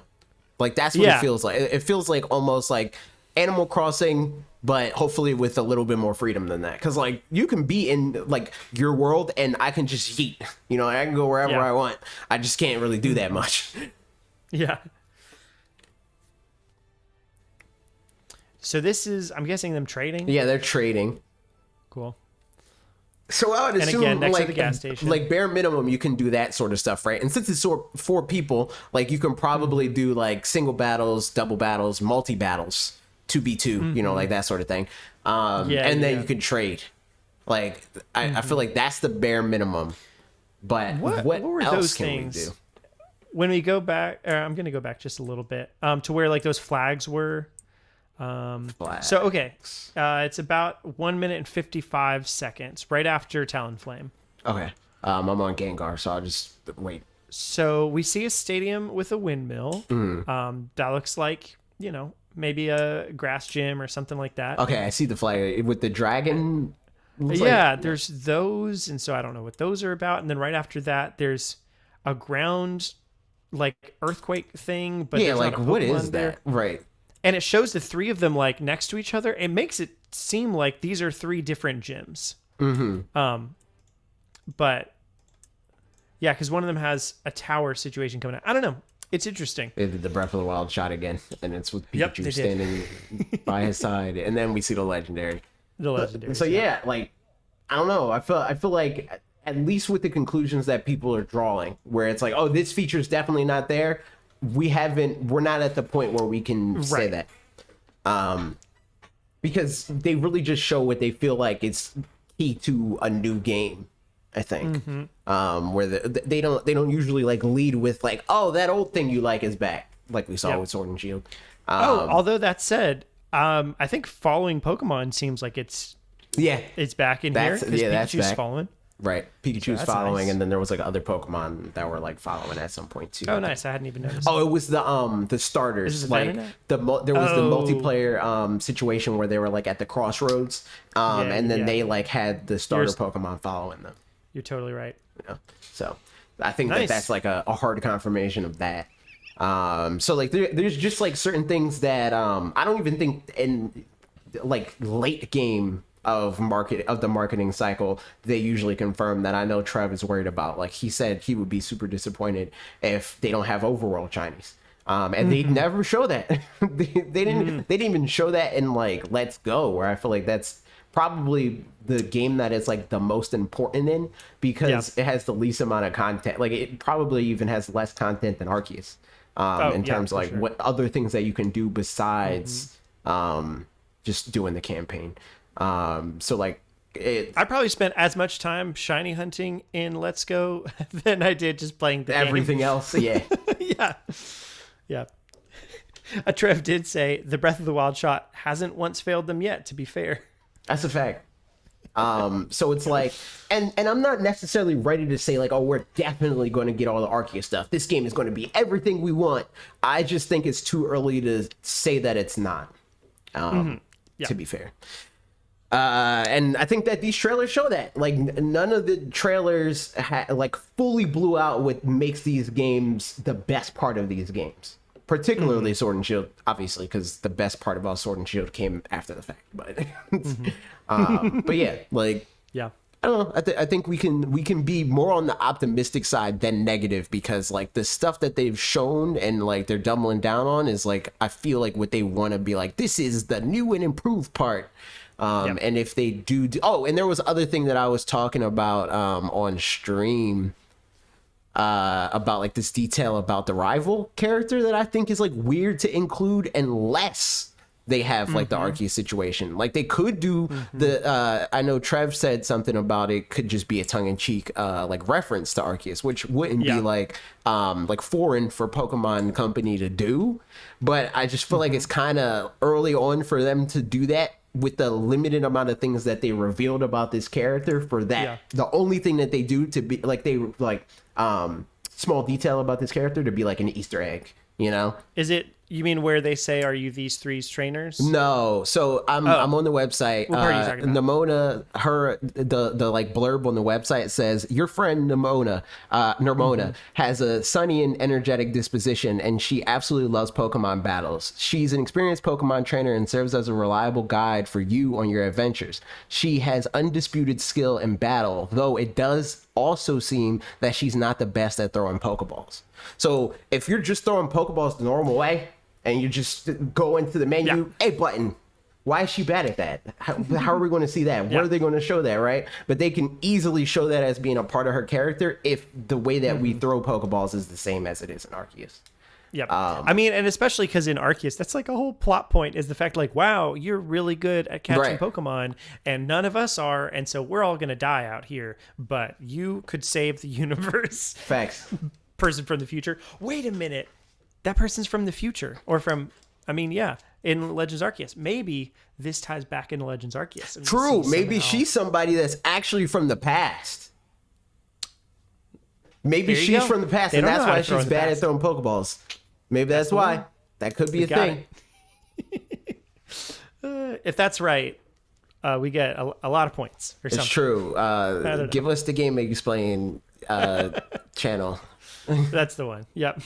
Like that's what it feels like. It feels like almost like Animal Crossing, but hopefully with a little bit more freedom than that. Because like you can be in like your world and I can just yeet. You know, I can go wherever I want. I just can't really do that much. Yeah. So this is, I'm guessing, them trading? Yeah, they're trading. Cool. So I would assume, again, next to the gas station. like bare minimum, you can do that sort of stuff, right? And since it's 4 people, like you can probably do like single battles, double battles, multi battles, 2v2, you know, like that sort of thing. And then you can trade. Like I feel like that's the bare minimum. But what were else those can things? we do? When we go back, I'm going to go back just a little bit to where like those flags were. So okay, it's about 1 minute and 55 seconds right after Talonflame. Okay, I'm on Gengar, so I'll just wait. So we see a stadium with a windmill. That looks like, you know, maybe a grass gym or something like that. Okay, I see the flag with the dragon. There's those, and so I don't know what those are about. And then right after that, there's a ground like earthquake thing, but yeah, like what is that? Right. And it shows the 3 of them like next to each other. It makes it seem like these are 3 different gyms. But yeah, because one of them has a tower situation coming out. I don't know. It's interesting. They did the Breath of the Wild shot again, and it's with Yep, Pikachu they standing by his side, and then we see the legendary. The legendary. So yeah, like I don't know. I feel like at least with the conclusions that people are drawing, where it's like, oh, this feature is definitely not there. We're not at the point where we can say that. Because they really just show what they feel like it's key to a new game, I think. Where they don't usually like lead with like, oh, that old thing you like is back, like we saw with Sword and Shield. Although that said, I think following Pokemon seems like it's back in here. That's Pikachu's back. following. Right, Pikachu's that's following, nice. and then there was like other Pokemon that were like following at some point too. Oh, nice! I hadn't even noticed. Oh, it was the starters. Is this Like Venonat? there was the multiplayer situation where they were like at the crossroads, and then they like had the starter Pokemon following them. You're totally right. You know? So I think Nice. that's like a hard confirmation of that. So like there's just like certain things that I don't even think in like late game of the marketing cycle they usually confirm that. I know Trev is worried about, like he said he would be super disappointed if they don't have overworld Chinese, and they never show that. they didn't even show that in like Let's Go, where I feel like that's probably the game that is like the most important in, because it has the least amount of content. Like it probably even has less content than Arceus in terms of like what other things that you can do besides just doing the campaign. So like I probably spent as much time shiny hunting in Let's Go than I did just playing the everything game. else. Yeah. Yeah. Trev did say the Breath of the Wild shot hasn't once failed them yet, to be fair. That's a fact. So it's like, and I'm not necessarily ready to say like, oh, we're definitely going to get all the Arceus stuff. This game is going to be everything we want. I just think it's too early to say that it's not, to be fair. And I think that these trailers show that, like, none of the trailers like fully blew out what makes these games the best part of these games, particularly Sword and Shield, obviously, because the best part about Sword and Shield came after the fact. But, but yeah, like, yeah, I don't know. I think we can be more on the optimistic side than negative, because like the stuff that they've shown and like they're doubling down on is like, I feel like what they want to be like, this is the new and improved part. And if they do, and there was other thing that I was talking about on stream about like this detail about the rival character that I think is like weird to include unless they have like the Arceus situation. Like they could do the I know Trev said something about it could just be a tongue-in-cheek like reference to Arceus, which wouldn't be like foreign for Pokemon Company to do, but I just feel like it's kind of early on for them to do that with the limited amount of things that they revealed about this character. For that, the only thing that they do to be like small detail about this character to be like an Easter egg, you know? Is it, you mean where they say, are you these three's trainers? No. So I'm on the website. What part are you talking about? Nemona, the like blurb on the website says, your friend Nemona has a sunny and energetic disposition, and she absolutely loves Pokemon battles. She's an experienced Pokemon trainer and serves as a reliable guide for you on your adventures. She has undisputed skill in battle, though it does also seem that she's not the best at throwing Pokeballs. So if you're just throwing Pokeballs the normal way, and you just go into the menu, A button. Why is she bad at that? How are we going to see that? Where are they going to show that, right? But they can easily show that as being a part of her character if the way that we throw Pokeballs is the same as it is in Arceus. Yep. I mean, and especially because in Arceus, that's like a whole plot point is the fact like, wow, you're really good at catching Pokemon and none of us are. And so we're all going to die out here, but you could save the universe. Facts. Person from the future. Wait a minute. That person's from the future or from, in Legends Arceus. Maybe this ties back into Legends Arceus. True. Maybe she's somebody that's actually from the past. Maybe she's from the past, and that's why she's bad at throwing Pokeballs. Maybe that's why. That could be a thing. If that's right, we get a lot of points or something. It's true. Give us the Game Explain channel. That's the one. Yep.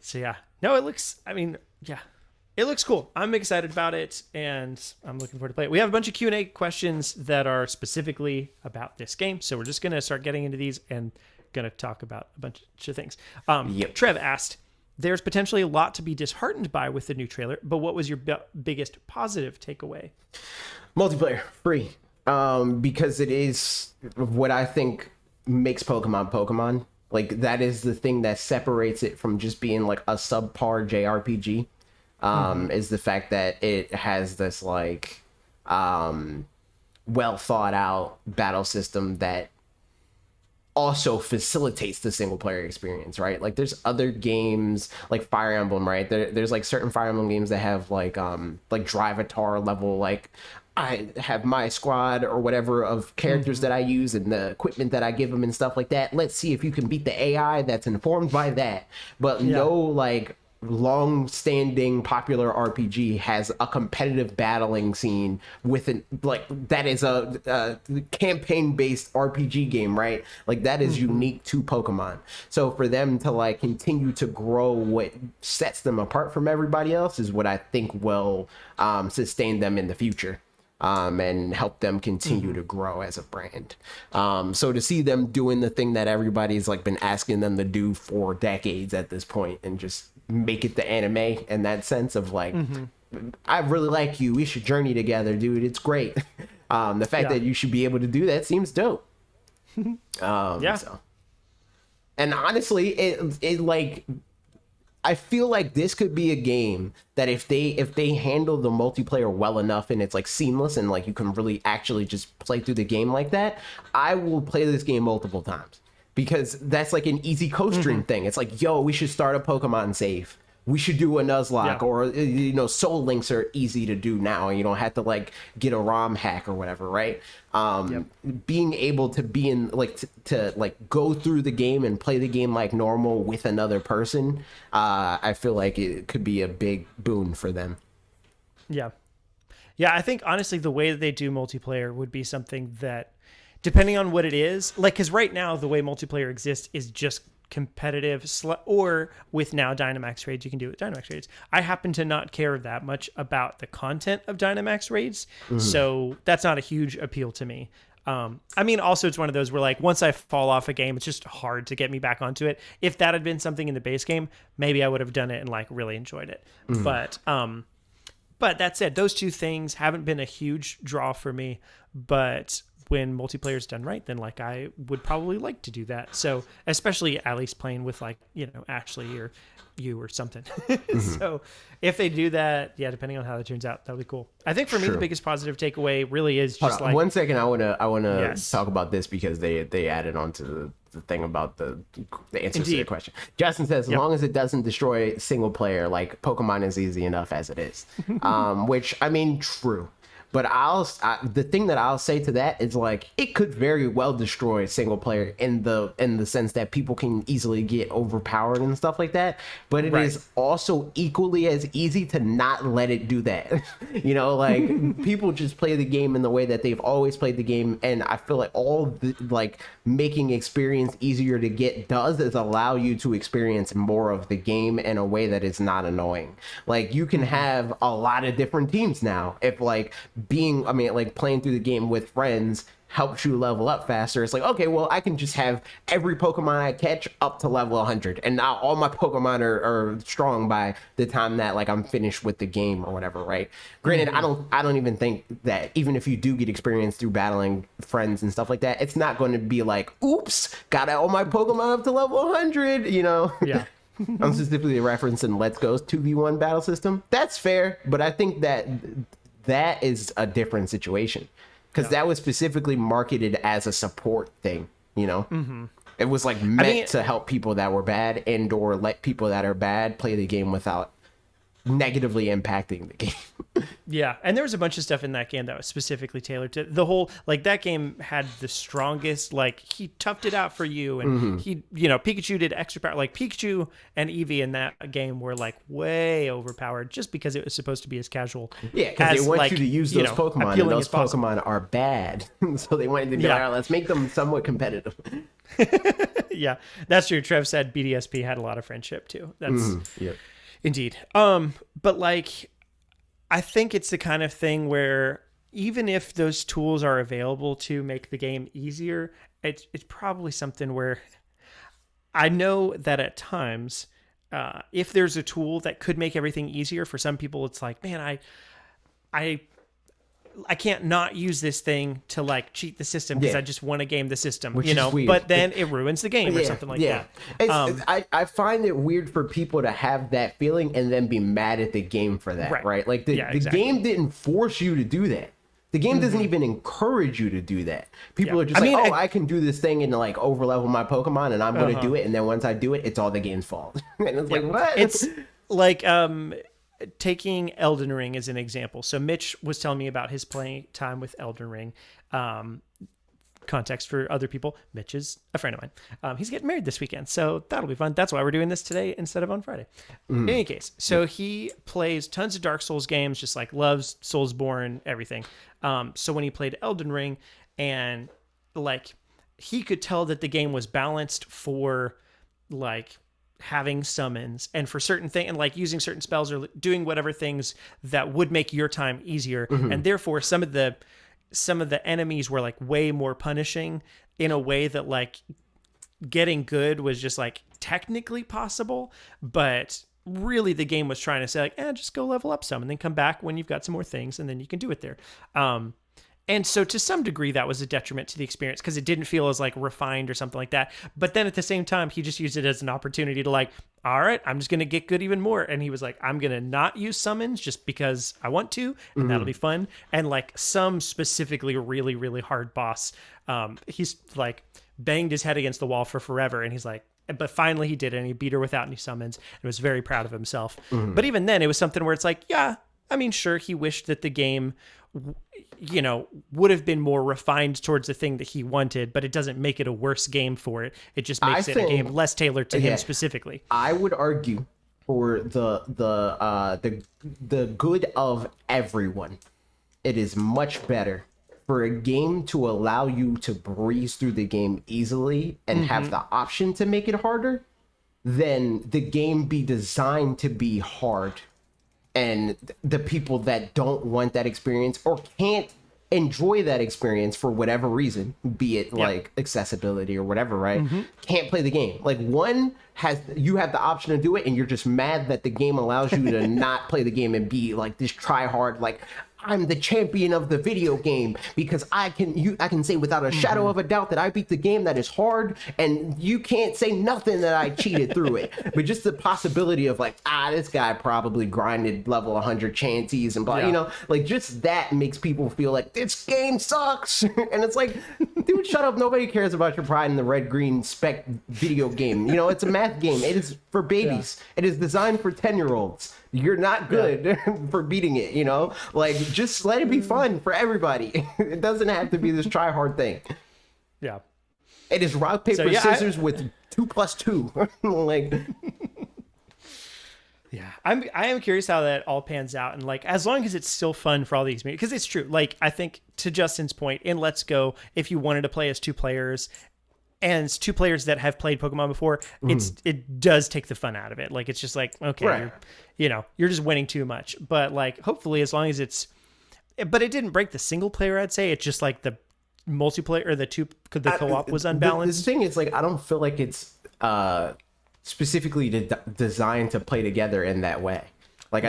So yeah, no, it looks, it looks cool. I'm excited about it and I'm looking forward to play it. We have a bunch of Q&A questions that are specifically about this game. So we're just going to start getting into these and going to talk about a bunch of things. Trev asked, there's potentially a lot to be disheartened by with the new trailer, but what was your biggest positive takeaway? Multiplayer, free. Because it is what I think makes Pokemon. Like, that is the thing that separates it from just being like a subpar JRPG. Is the fact that it has this like well thought out battle system that also facilitates the single player experience, right? Like there's other games like Fire Emblem, right? There's like certain Fire Emblem games that have like Drivatar level, like I have my squad or whatever of characters that I use and the equipment that I give them and stuff like that. Let's see if you can beat the AI that's informed by that. But no like long-standing popular RPG has a competitive battling scene with an like that is a campaign-based RPG game, right? Like that is unique to Pokemon. So for them to like continue to grow what sets them apart from everybody else is what I think will sustain them in the future. And help them continue to grow as a brand. So to see them doing the thing that everybody's like been asking them to do for decades at this point and just make it the anime in that sense of like, I really like you. We should journey together, dude. It's great. The fact that you should be able to do that seems dope. So. And honestly, it like, I feel like this could be a game that if they handle the multiplayer well enough and it's like seamless and like you can really actually just play through the game like that, I will play this game multiple times because that's like an easy co-stream thing. It's like, yo, we should start a Pokemon save. We should do a Nuzlocke or, Soul Links are easy to do now. You don't have to like get a ROM hack or whatever, right? Being able to be in like to like go through the game and play the game like normal with another person, I feel like it could be a big boon for them. Yeah, I think honestly the way that they do multiplayer would be something that, depending on what it is, like because right now the way multiplayer exists is just competitive or with now Dynamax raids, you can do it with Dynamax raids. I happen to not care that much about the content of Dynamax raids, so that's not a huge appeal to me. I mean, also it's one of those where like once I fall off a game, it's just hard to get me back onto it. If that had been something in the base game, maybe I would have done it and like really enjoyed it. But that said, those two things haven't been a huge draw for me. But when multiplayer is done right, then like I would probably like to do that. So especially at least playing with like, Ashley or you or something. So if they do that, depending on how it turns out, that'll be cool. I think for me, the biggest positive takeaway really is just like 1 second. I wanna talk about this because they added on to the thing about the answers to the question. Justin says, as long as it doesn't destroy single player, like Pokemon is easy enough as it is. Which I mean, true. But the thing that I'll say to that is like it could very well destroy single player in the sense that people can easily get overpowered and stuff like that. But it is also equally as easy to not let it do that. Like people just play the game in the way that they've always played the game, and I feel like all the like making experience easier to get does is allow you to experience more of the game in a way that is not annoying. Like you can have a lot of different teams now if like playing through the game with friends helps you level up faster. It's like, okay, well, I can just have every Pokemon I catch up to level 100, and now all my Pokemon are strong by the time that like I'm finished with the game or whatever, right? Granted, I don't even think that even if you do get experience through battling friends and stuff like that, it's not going to be like, oops, got all my Pokemon up to level 100, Yeah. I'm specifically referencing Let's Go's 2v1 battle system. That's fair, but I think that is a different situation because that was specifically marketed as a support thing. It was like meant to help people that were bad and or let people that are bad play the game without negatively impacting the game. Yeah, and there was a bunch of stuff in that game that was specifically tailored to the whole, like that game had the strongest, like he toughed it out for you, and he, Pikachu did extra power. Like Pikachu and Eevee in that game were like way overpowered just because it was supposed to be as casual. Yeah, because they want you to use those Pokemon, and those Pokemon are bad, so they wanted to be like, let's make them somewhat competitive. Yeah, that's true. Trev said BDSP had a lot of friendship too. That's indeed. But like, I think it's the kind of thing where even if those tools are available to make the game easier, it's probably something where I know that at times, if there's a tool that could make everything easier, for some people, it's like, man, I can't not use this thing to like cheat the system because I just want to game the system, Which is weird. But then it ruins the game or something like that. I find it weird for people to have that feeling and then be mad at the game for that, right? Like the game didn't force you to do that. The game doesn't even encourage you to do that. People are just I can do this thing and like overlevel my Pokemon and I'm going to do it. And then once I do it, it's all the game's fault. And it's like, what? It's like, taking Elden Ring as an example. So Mitch was telling me about his playing time with Elden Ring. Context for other people, Mitch is a friend of mine. He's getting married this weekend, so that'll be fun. That's why we're doing this today instead of on Friday. In any case, so he plays tons of Dark Souls games, just like loves Soulsborne, everything. So when he played Elden Ring, and like he could tell that the game was balanced for like having summons and for certain things and like using certain spells or doing whatever things that would make your time easier. And therefore some of the enemies were like way more punishing in a way that like getting good was just like technically possible, but really the game was trying to say like, just go level up some and then come back when you've got some more things and then you can do it there. And so to some degree that was a detriment to the experience because it didn't feel as like refined or something like that. But then at the same time, he just used it as an opportunity to like, all right, I'm just going to get good even more. And he was like, I'm going to not use summons just because I want to, and that'll be fun. And like some specifically really, really hard boss, he's like banged his head against the wall for forever. And he's like, but finally he did it and he beat her without any summons and was very proud of himself. But even then it was something where it's like, yeah, I mean, sure, he wished that the game, would have been more refined towards the thing that he wanted, but it doesn't make it a worse game for it. It just makes it a game less tailored to him specifically. I would argue for the good of everyone, it is much better for a game to allow you to breeze through the game easily and have the option to make it harder than the game be designed to be hard. And the people that don't want that experience or can't enjoy that experience for whatever reason, be it like accessibility or whatever, right? Can't play the game. Like you have the option to do it and you're just mad that the game allows you to not play the game and be like this try hard, like I'm the champion of the video game because I can say without a shadow of a doubt that I beat the game that is hard, and you can't say nothing that I cheated through it. But just the possibility of like, this guy probably grinded level 100 chances and blah, you know, like just that makes people feel like this game sucks. And it's like, dude, shut up. Nobody cares about your pride in the red green spec video game. You know, it's a math game. It is for babies. It is designed for 10-year-olds. You're not good for beating it, you know? Like, just let it be fun for everybody. It doesn't have to be this try-hard thing. Yeah. It is rock, paper, scissors with 2 plus 2. Like... Yeah, I am curious how that all pans out, and like as long as it's still fun for all these, because it's true. Like I think to Justin's point in Let's Go, if you wanted to play as 2 players, and it's 2 players that have played Pokemon before, it does take the fun out of it. Like it's just like okay, you're just winning too much. But like hopefully as long as but it didn't break the single player. I'd say it's just like the multiplayer or the co-op was unbalanced. The thing is like I don't feel like it's specifically designed to play together in that way. Like,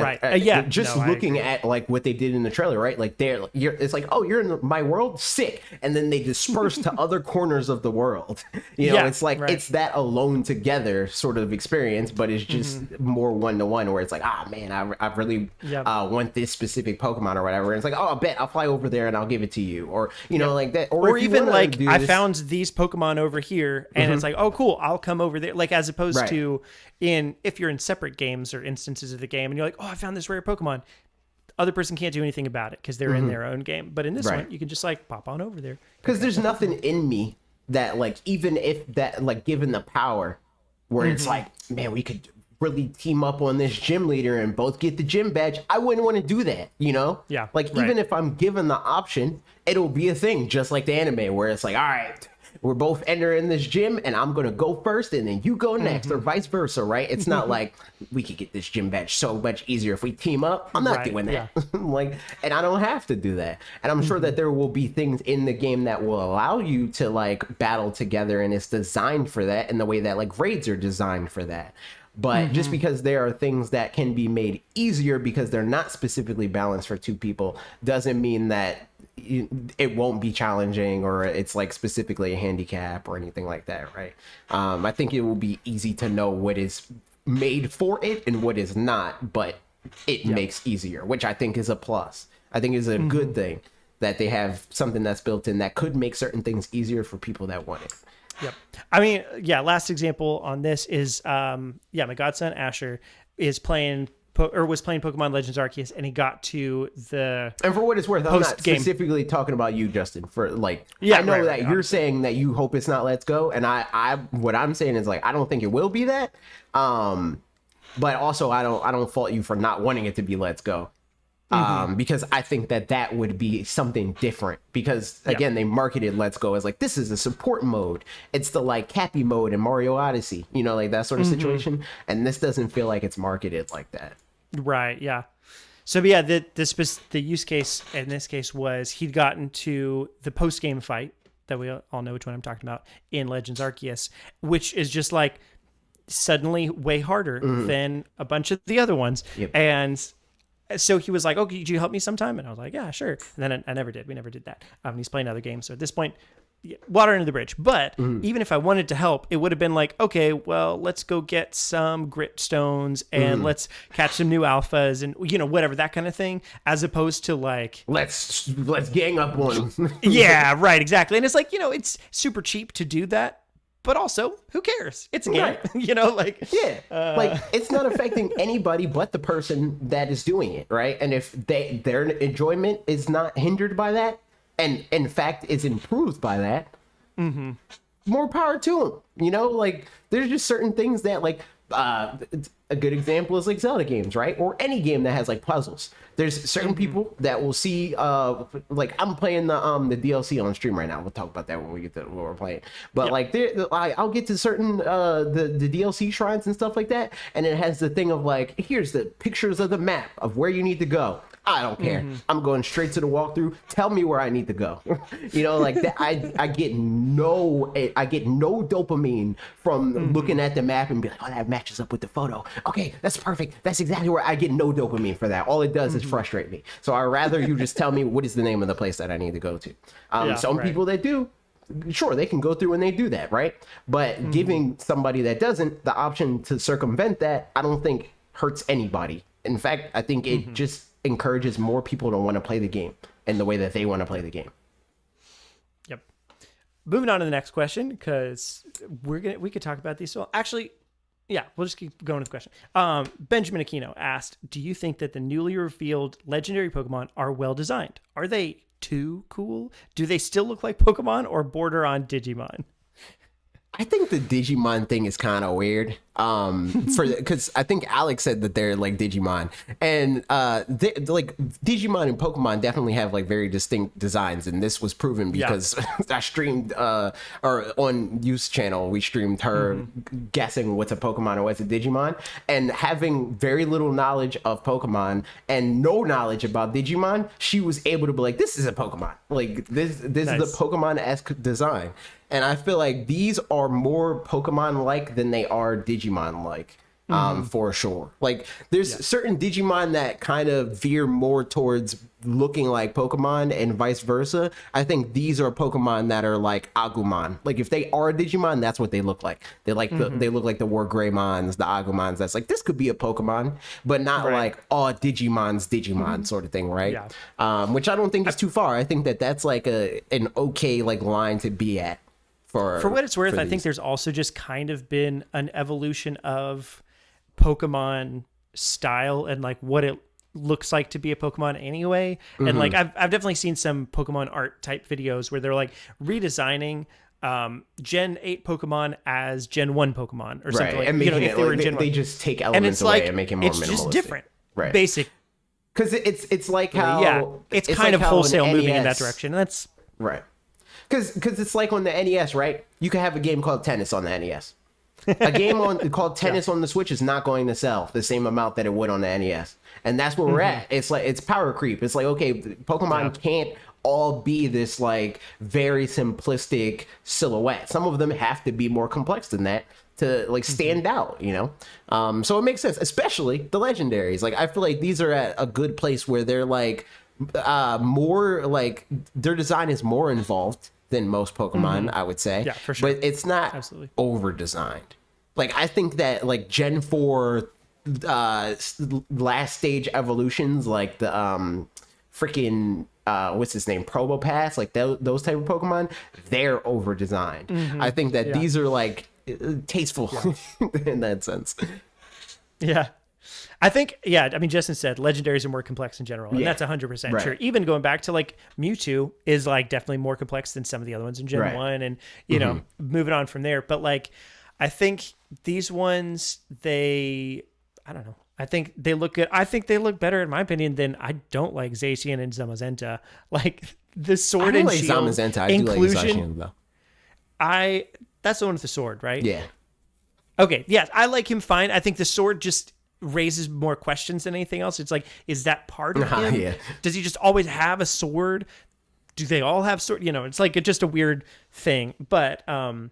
looking at like what they did in the trailer, right? Like it's like, oh, you're in my world, sick, and then they disperse to other corners of the world. You know, it's like it's that alone together sort of experience, but it's just more 1-to-1, where it's like, man, I really want this specific Pokemon or whatever. And it's like, oh, I bet I'll fly over there and I'll give it to you, or you know, like that, or even like I found these Pokemon over here, and it's like, oh, cool, I'll come over there. Like as opposed to if you're in separate games or instances of the game, and you're like, oh, I found this rare Pokemon. Other person can't do anything about it because they're in their own game. But in this one, you can just like pop on over there. Because there's nothing in me that like, even if that like given the power where it's like, man, we could really team up on this gym leader and both get the gym badge. I wouldn't want to do that, you know? Yeah. Like even if I'm given the option, it'll be a thing just like the anime where it's like, all right, we're both entering this gym and I'm going to go first and then you go next or vice versa, right? It's not like we could get this gym badge so much easier if we team up. I'm not doing that. Like, and I don't have to do that. And I'm sure that there will be things in the game that will allow you to like battle together, and it's designed for that in the way that like raids are designed for that. But just because there are things that can be made easier because they're not specifically balanced for 2 people doesn't mean that it won't be challenging or it's like specifically a handicap or anything like that, right? I think it will be easy to know what is made for it and what is not, but it makes easier, which I think is a plus. I think is a good thing that they have something that's built in that could make certain things easier for people that want it. Yep. I mean, last example on this is, my godson Asher is playing was playing Pokemon Legends Arceus, and he got to the and for what it's worth, I'm not specifically talking about you, Justin. For like, I know that you're saying that you hope it's not Let's Go, and I what I'm saying is like I don't think it will be that. But also I don't fault you for not wanting it to be Let's Go. Because I think that would be something different, because again, they marketed Let's Go as like, this is a support mode. It's the like Cappy mode in Mario Odyssey, you know, like that sort of situation. And this doesn't feel like it's marketed like that. Right. Yeah. So the use case in this case was he'd gotten to the post game fight that we all know which one I'm talking about in Legends Arceus, which is just like suddenly way harder than a bunch of the other ones. And so he was like, "Oh, could you help me sometime?" And I was like, "Yeah, sure." And then I never did. We never did that. He's playing other games. So at this point, water under the bridge. But even if I wanted to help, it would have been like, okay, well, let's go get some grit stones and let's catch some new alphas and, you know, whatever, that kind of thing, as opposed to like, let's gang up on them. Yeah, right, exactly. And it's like, you know, it's super cheap to do that. But also, who cares? It's a game, you know, like... Yeah, like, it's not affecting anybody but the person that is doing it, right? And if their enjoyment is not hindered by that, and in fact is improved by that, more power to them, you know? Like, there's just certain things that, like, a good example is like Zelda games, right? Or any game that has like puzzles. There's certain people that will see, like I'm playing the DLC on stream right now. We'll talk about that when we get to what we're playing. But like, I'll get to certain the DLC shrines and stuff like that, and it has the thing of like, here's the pictures of the map of where you need to go. I don't care. I'm going straight to the walkthrough. Tell me where I need to go. Like that. I get no dopamine from looking at the map and be like, oh, that matches up with the photo. Okay, that's perfect. That's exactly where I get no dopamine for that. All it does is frustrate me. So I'd rather you just tell me what is the name of the place that I need to go to. Some people that do, sure, they can go through and they do that, right? But giving somebody that doesn't the option to circumvent that, I don't think hurts anybody. In fact, I think it just encourages more people to want to play the game in the way that they want to play the game. Yep. Moving on to the next question, because we could talk about these. So actually, yeah, we'll just keep going with the question. Benjamin Aquino asked, do you think that the newly revealed legendary Pokemon are well designed? Are they too cool? Do they still look like Pokemon or border on Digimon? I think the Digimon thing is kind of weird. Because I think Alex said that they're like Digimon, and like Digimon and Pokemon definitely have like very distinct designs, and this was proven because I streamed or on Youth's channel we streamed her guessing what's a Pokemon or what's a Digimon, and having very little knowledge of Pokemon and no knowledge about Digimon, she was able to be like, this is a Pokemon, like this is the Pokemon-esque design. And I feel like these are more Pokemon-like than they are Digimon-like, for sure. Like, there's certain Digimon that kind of veer more towards looking like Pokemon and vice versa. I think these are Pokemon that are like Agumon. Like, if they are a Digimon, that's what they look like. They like they look like the Wargreymons, the Agumons. That's like, this could be a Pokemon, but not like, oh, Digimon's Digimon sort of thing, right? Yeah. Which I don't think is too far. I think that that's like an okay like line to be at. For what it's worth, I think there's also just kind of been an evolution of Pokemon style and like what it looks like to be a Pokemon anyway. And like I've definitely seen some Pokemon art type videos where they're like redesigning Gen 8 Pokemon as Gen 1 Pokemon or something like, and if they were in Gen 1. They just take elements away and make it more minimalistic. It's just different. Right. Basic. Because it's like how it's kind of wholesale moving in that direction. And that's right. Because it's like on the NES, right? You can have a game called Tennis on the NES. A game called Tennis on the Switch is not going to sell the same amount that it would on the NES. And that's where we're at. It's like, it's power creep. It's like, okay, Pokemon can't all be this like very simplistic silhouette. Some of them have to be more complex than that to like stand out, So it makes sense, especially the legendaries. Like, I feel like these are at a good place where they're like more like their design is more involved than most Pokemon, I would say. Yeah, for sure. But it's not over designed. Like, I think that like Gen 4 last stage evolutions, like the freaking what's his name, Probopass, like those type of Pokemon, they're over designed. I think that these are like tasteful in that sense. Yeah. I think, I mean, Justin said legendaries are more complex in general, and that's 100% true. Even going back to like Mewtwo is like definitely more complex than some of the other ones in Gen 1, and moving on from there. But like, I think these ones, I don't know. I think they look good. I think they look better, in my opinion, than I don't like Zacian and Zamazenta. Like the sword and shield Zamazenta. I do like Zacian though. That's the one with the sword, right? Yeah. Okay. Yes, I like him fine. I think the sword just raises more questions than anything else. It's like, is that part of him? Yeah. Does he just always have a sword? Do they all have sword? It's like just a weird thing. But there's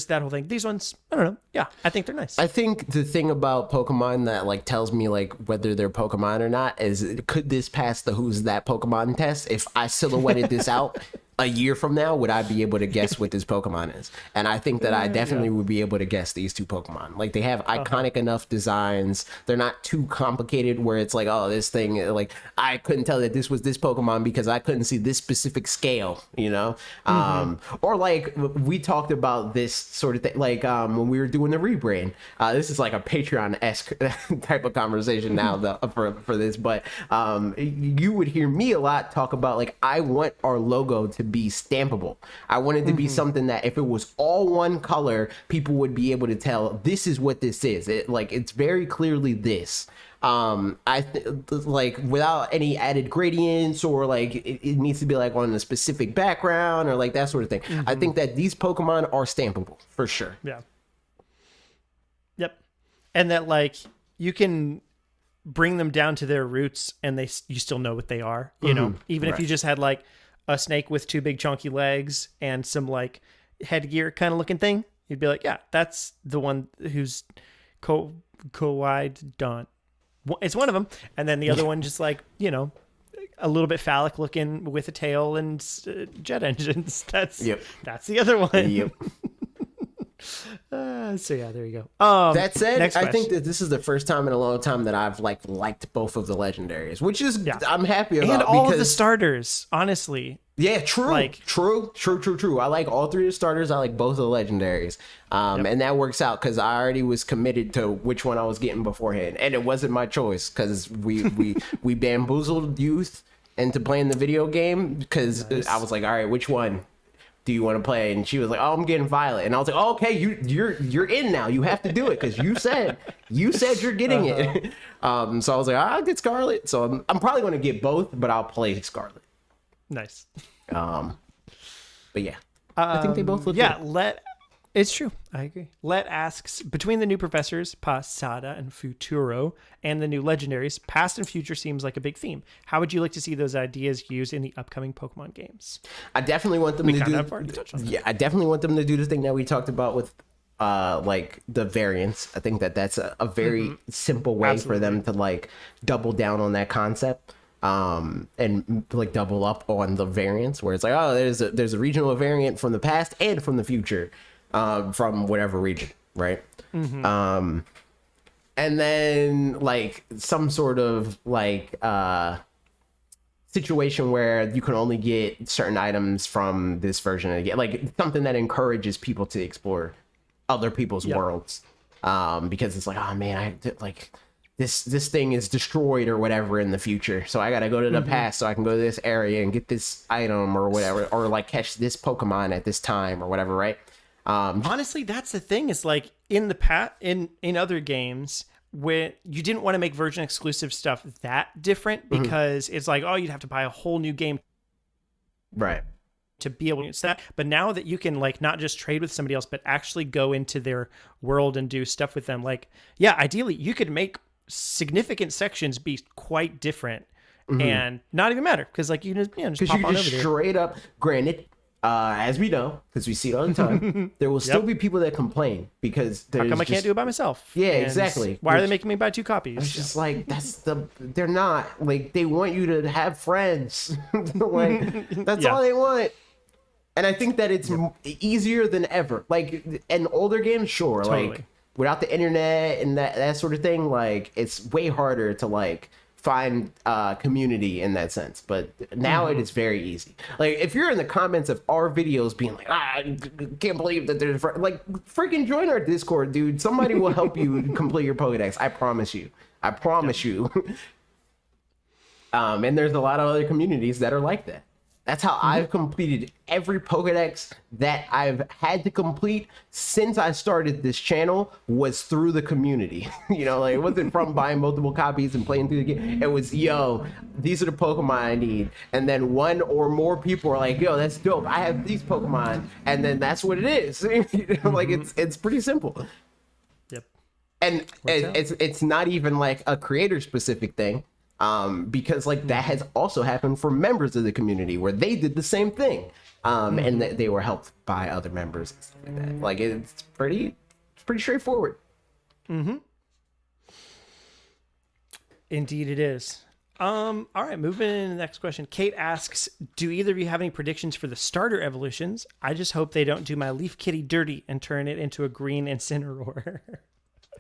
that whole thing. These ones, I don't know. Yeah, I think they're nice. I think the thing about Pokemon that like tells me like whether they're Pokemon or not is, could this pass the who's that Pokemon test? If I silhouetted this out a year from now, would I be able to guess what this Pokemon is? And I think that I definitely would be able to guess these two Pokemon. Like, they have iconic enough designs. They're not too complicated where it's like, oh, this thing, like, I couldn't tell that this was this Pokemon because I couldn't see this specific scale, or like we talked about this sort of thing, like when we were doing the rebrand. This is like a Patreon-esque type of conversation now for this, but you would hear me a lot talk about like, I want our logo to be stampable. I want it to be something that if it was all one color, people would be able to tell this is what this is. It's very clearly this. Like without any added gradients or like it needs to be like on a specific background or like that sort of thing. I think that these Pokemon are stampable for sure. Yeah. Yep. And that like you can bring them down to their roots, and you still know what they are. You know, even if you just had like a snake with 2 big chunky legs and some like headgear kind of looking thing, you'd be like, yeah, that's the one who's Kowaidon. It's one of them, and then the other one just like, you know, a little bit phallic looking with a tail and jet engines. That's the other one. Yep. So yeah, there you go. That said, I think that this is the first time in a long time that I've liked both of the legendaries, which is I'm happy about. And all of the starters, honestly. Yeah, true. True. I like all 3 of the starters. I like both of the legendaries. And that works out because I already was committed to which one I was getting beforehand. And it wasn't my choice because we bamboozled youth into playing the video game because I was like, all right, which one do you want to play? And she was like, oh, I'm getting Violet. And I was like, oh, okay, you're in now. You have to do it because you said you're getting it. So I was like, I'll get Scarlet. So I'm probably going to get both, but I'll play Scarlet. Nice. But yeah, I think they both look good. It's true. I agree. Let asks, between the new professors, Pasada and Futuro, and the new legendaries, past and future seems like a big theme. How would you like to see those ideas used in the upcoming Pokemon games? I definitely want them to do. Yeah, I definitely want them to do the thing that we talked about with like the variants. I think that's a very simple way for them to like double down on that concept. And like double up on the variants where it's like, oh, there's a regional variant from the past and from the future, from whatever region, right? And then like some sort of like situation where you can only get certain items from this version of the game, like something that encourages people to explore other people's worlds, because it's like, oh man, this thing is destroyed or whatever in the future, so I gotta go to the past so I can go to this area and get this item or whatever, or like catch this Pokemon at this time or whatever, right? Honestly, that's the thing, is like in the in other games when you didn't want to make version exclusive stuff that different because it's like, oh, you'd have to buy a whole new game to be able to use that. But now that you can like not just trade with somebody else but actually go into their world and do stuff with them, like, yeah, ideally you could make significant sections be quite different and not even matter because like you just pop on over there. Straight up, granted, as we know, because we see it all the time, there will still be people that complain because how come I can't do it by myself? Yeah, exactly. Why are they making me buy 2 copies? It's just like they're not like, they want you to have friends. Like that's all they want. And I think that it's easier than ever. Like in older games, sure, like without the internet and that sort of thing, like it's way harder to like find community in that sense. But now it is very easy. Like if you're in the comments of our videos being like, I can't believe that there's like, freaking join our Discord, dude. Somebody will help you complete your Pokedex. I promise you. And there's a lot of other communities that are like that. That's how I've completed every Pokedex that I've had to complete since I started this channel, was through the community. You know, like it wasn't from buying multiple copies and playing through the game. It was, yo, these are the Pokemon I need. And then one or more people are like, yo, that's dope. I have these Pokemon. And then that's what it is. You know, like it's pretty simple. Yep. And it's not even like a creator specific thing. Because like that has also happened for members of the community where they did the same thing, and they were helped by other members and stuff like that. Like it's pretty straightforward. Indeed, it is. All right, moving into the next question. Kate asks, do either of you have any predictions for the starter evolutions? I just hope they don't do my Leaf Kitty dirty and turn it into a green Incineroar.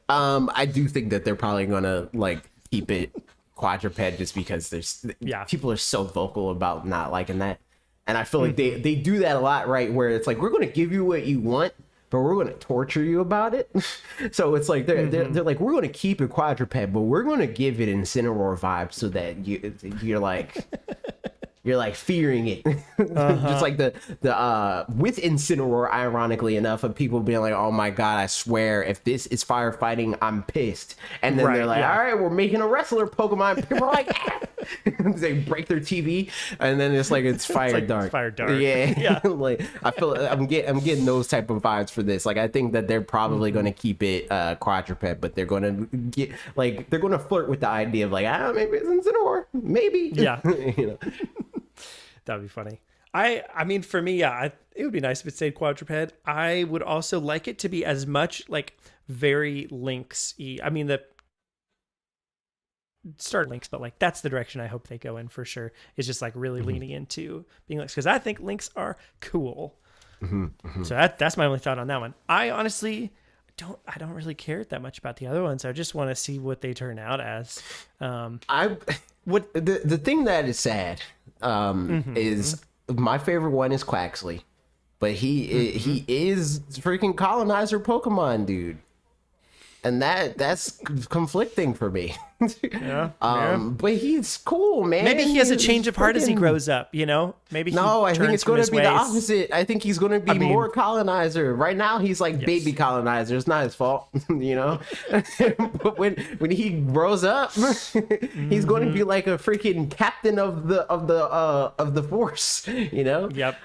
I do think that they're probably gonna like keep it quadruped just because people are so vocal about not liking that, and I feel like they do that a lot, right? Where it's like, we're going to give you what you want, but we're going to torture you about it. So it's like they're like, we're going to keep it quadruped, but we're going to give it Incineroar vibes so that you're like fearing it. Just like the with Incineroar, ironically enough, of people being like, oh my god, I swear if this is firefighting, I'm pissed. And then they're like, all right, we're making a wrestler Pokemon. People are like, They break their TV, and then it's Fire Dark. Fire Dark. Yeah. Like I feel I'm getting those type of vibes for this. Like I think that they're probably going to keep it quadruped, but they're going to flirt with the idea of like, maybe it's Incineroar, maybe. Yeah. You know. That'd be funny. I mean, for me, yeah, it would be nice if it stayed quadruped. I would also like it to be as much like very Lynx-y. I mean, the start Lynx, but like that's the direction I hope they go in for sure. Is just like really leaning into being Lynx, because I think Lynx are cool. So that's my only thought on that one. I honestly don't really care that much about the other ones. I just want to see what they turn out as. The thing that is sad is my favorite one is Quaxley, but he is freaking colonizer Pokemon, dude, and that's conflicting for me. But he's cool, man. Maybe he has a change of heart as he grows up, you know? Maybe he I think it's going to be ways. the opposite. I think he's going to be more colonizer. Right now, he's like baby colonizer. It's not his fault, you know? But when he grows up, he's going to be like a freaking captain of the force, you know? Yep.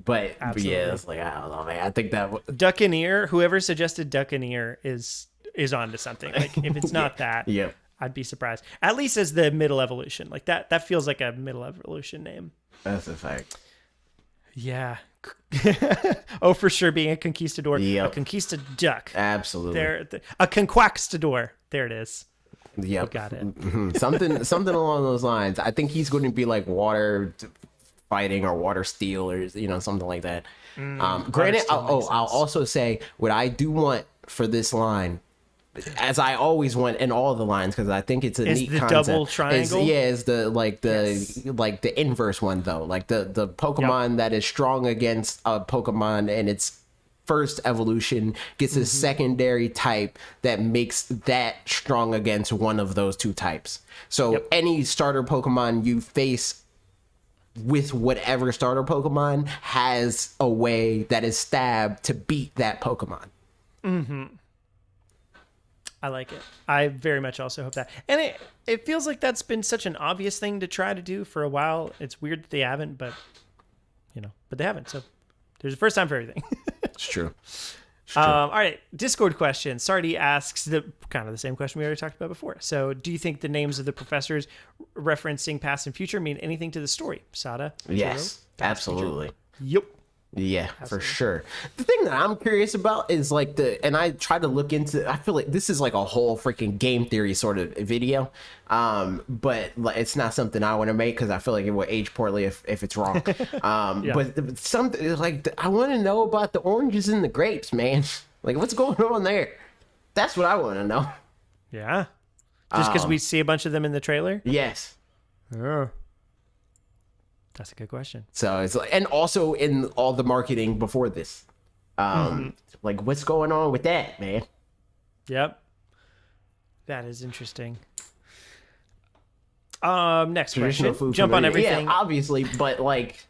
But Absolutely. yeah, it's like, I don't know, man. I think that Duccaneer, whoever suggested Duccaneer is onto something. Like if it's not that, I'd be surprised. At least as the middle evolution. Like that feels like a middle evolution name. That's a fact. Yeah. Oh, for sure, being a conquistador. Yep. A conquistaduck. Absolutely. A conquistador. There it is. Yep. Got it. Something along those lines. I think he's going to be like water fighting or water steel or something like that. Granted, I'll also say what I do want for this line, as I always want in all the lines, because I think it's a neat concept. Double triangle. Is the inverse one though, like the Pokemon that is strong against a Pokemon and its first evolution gets a secondary type that makes that strong against one of those two types. So any starter Pokemon you face with whatever starter Pokemon has a way that is stabbed to beat that Pokemon. I like it. I very much also hope that. And it feels like that's been such an obvious thing to try to do for a while. It's weird that they haven't, but they haven't. So there's a first time for everything. It's true. All right. Discord question. Sardi asks the same question we already talked about before. So do you think the names of the professors referencing past and future mean anything to the story? Sada? Yes, absolutely. Yep. Yeah, for sure. The thing that I'm curious about is like and I try to look into, I feel like this is like a whole freaking game theory sort of video. But it's not something I want to make because I feel like it will age poorly if it's wrong. But something like, I want to know about the oranges and the grapes, man. Like what's going on there? That's what I want to know. Yeah. Just because we see a bunch of them in the trailer? Yes. Oh. That's a good question. So it's like, and also in all the marketing before this, like what's going on with that, man? Yep. That is interesting. Next question. Jump on everything. Yeah, obviously, but like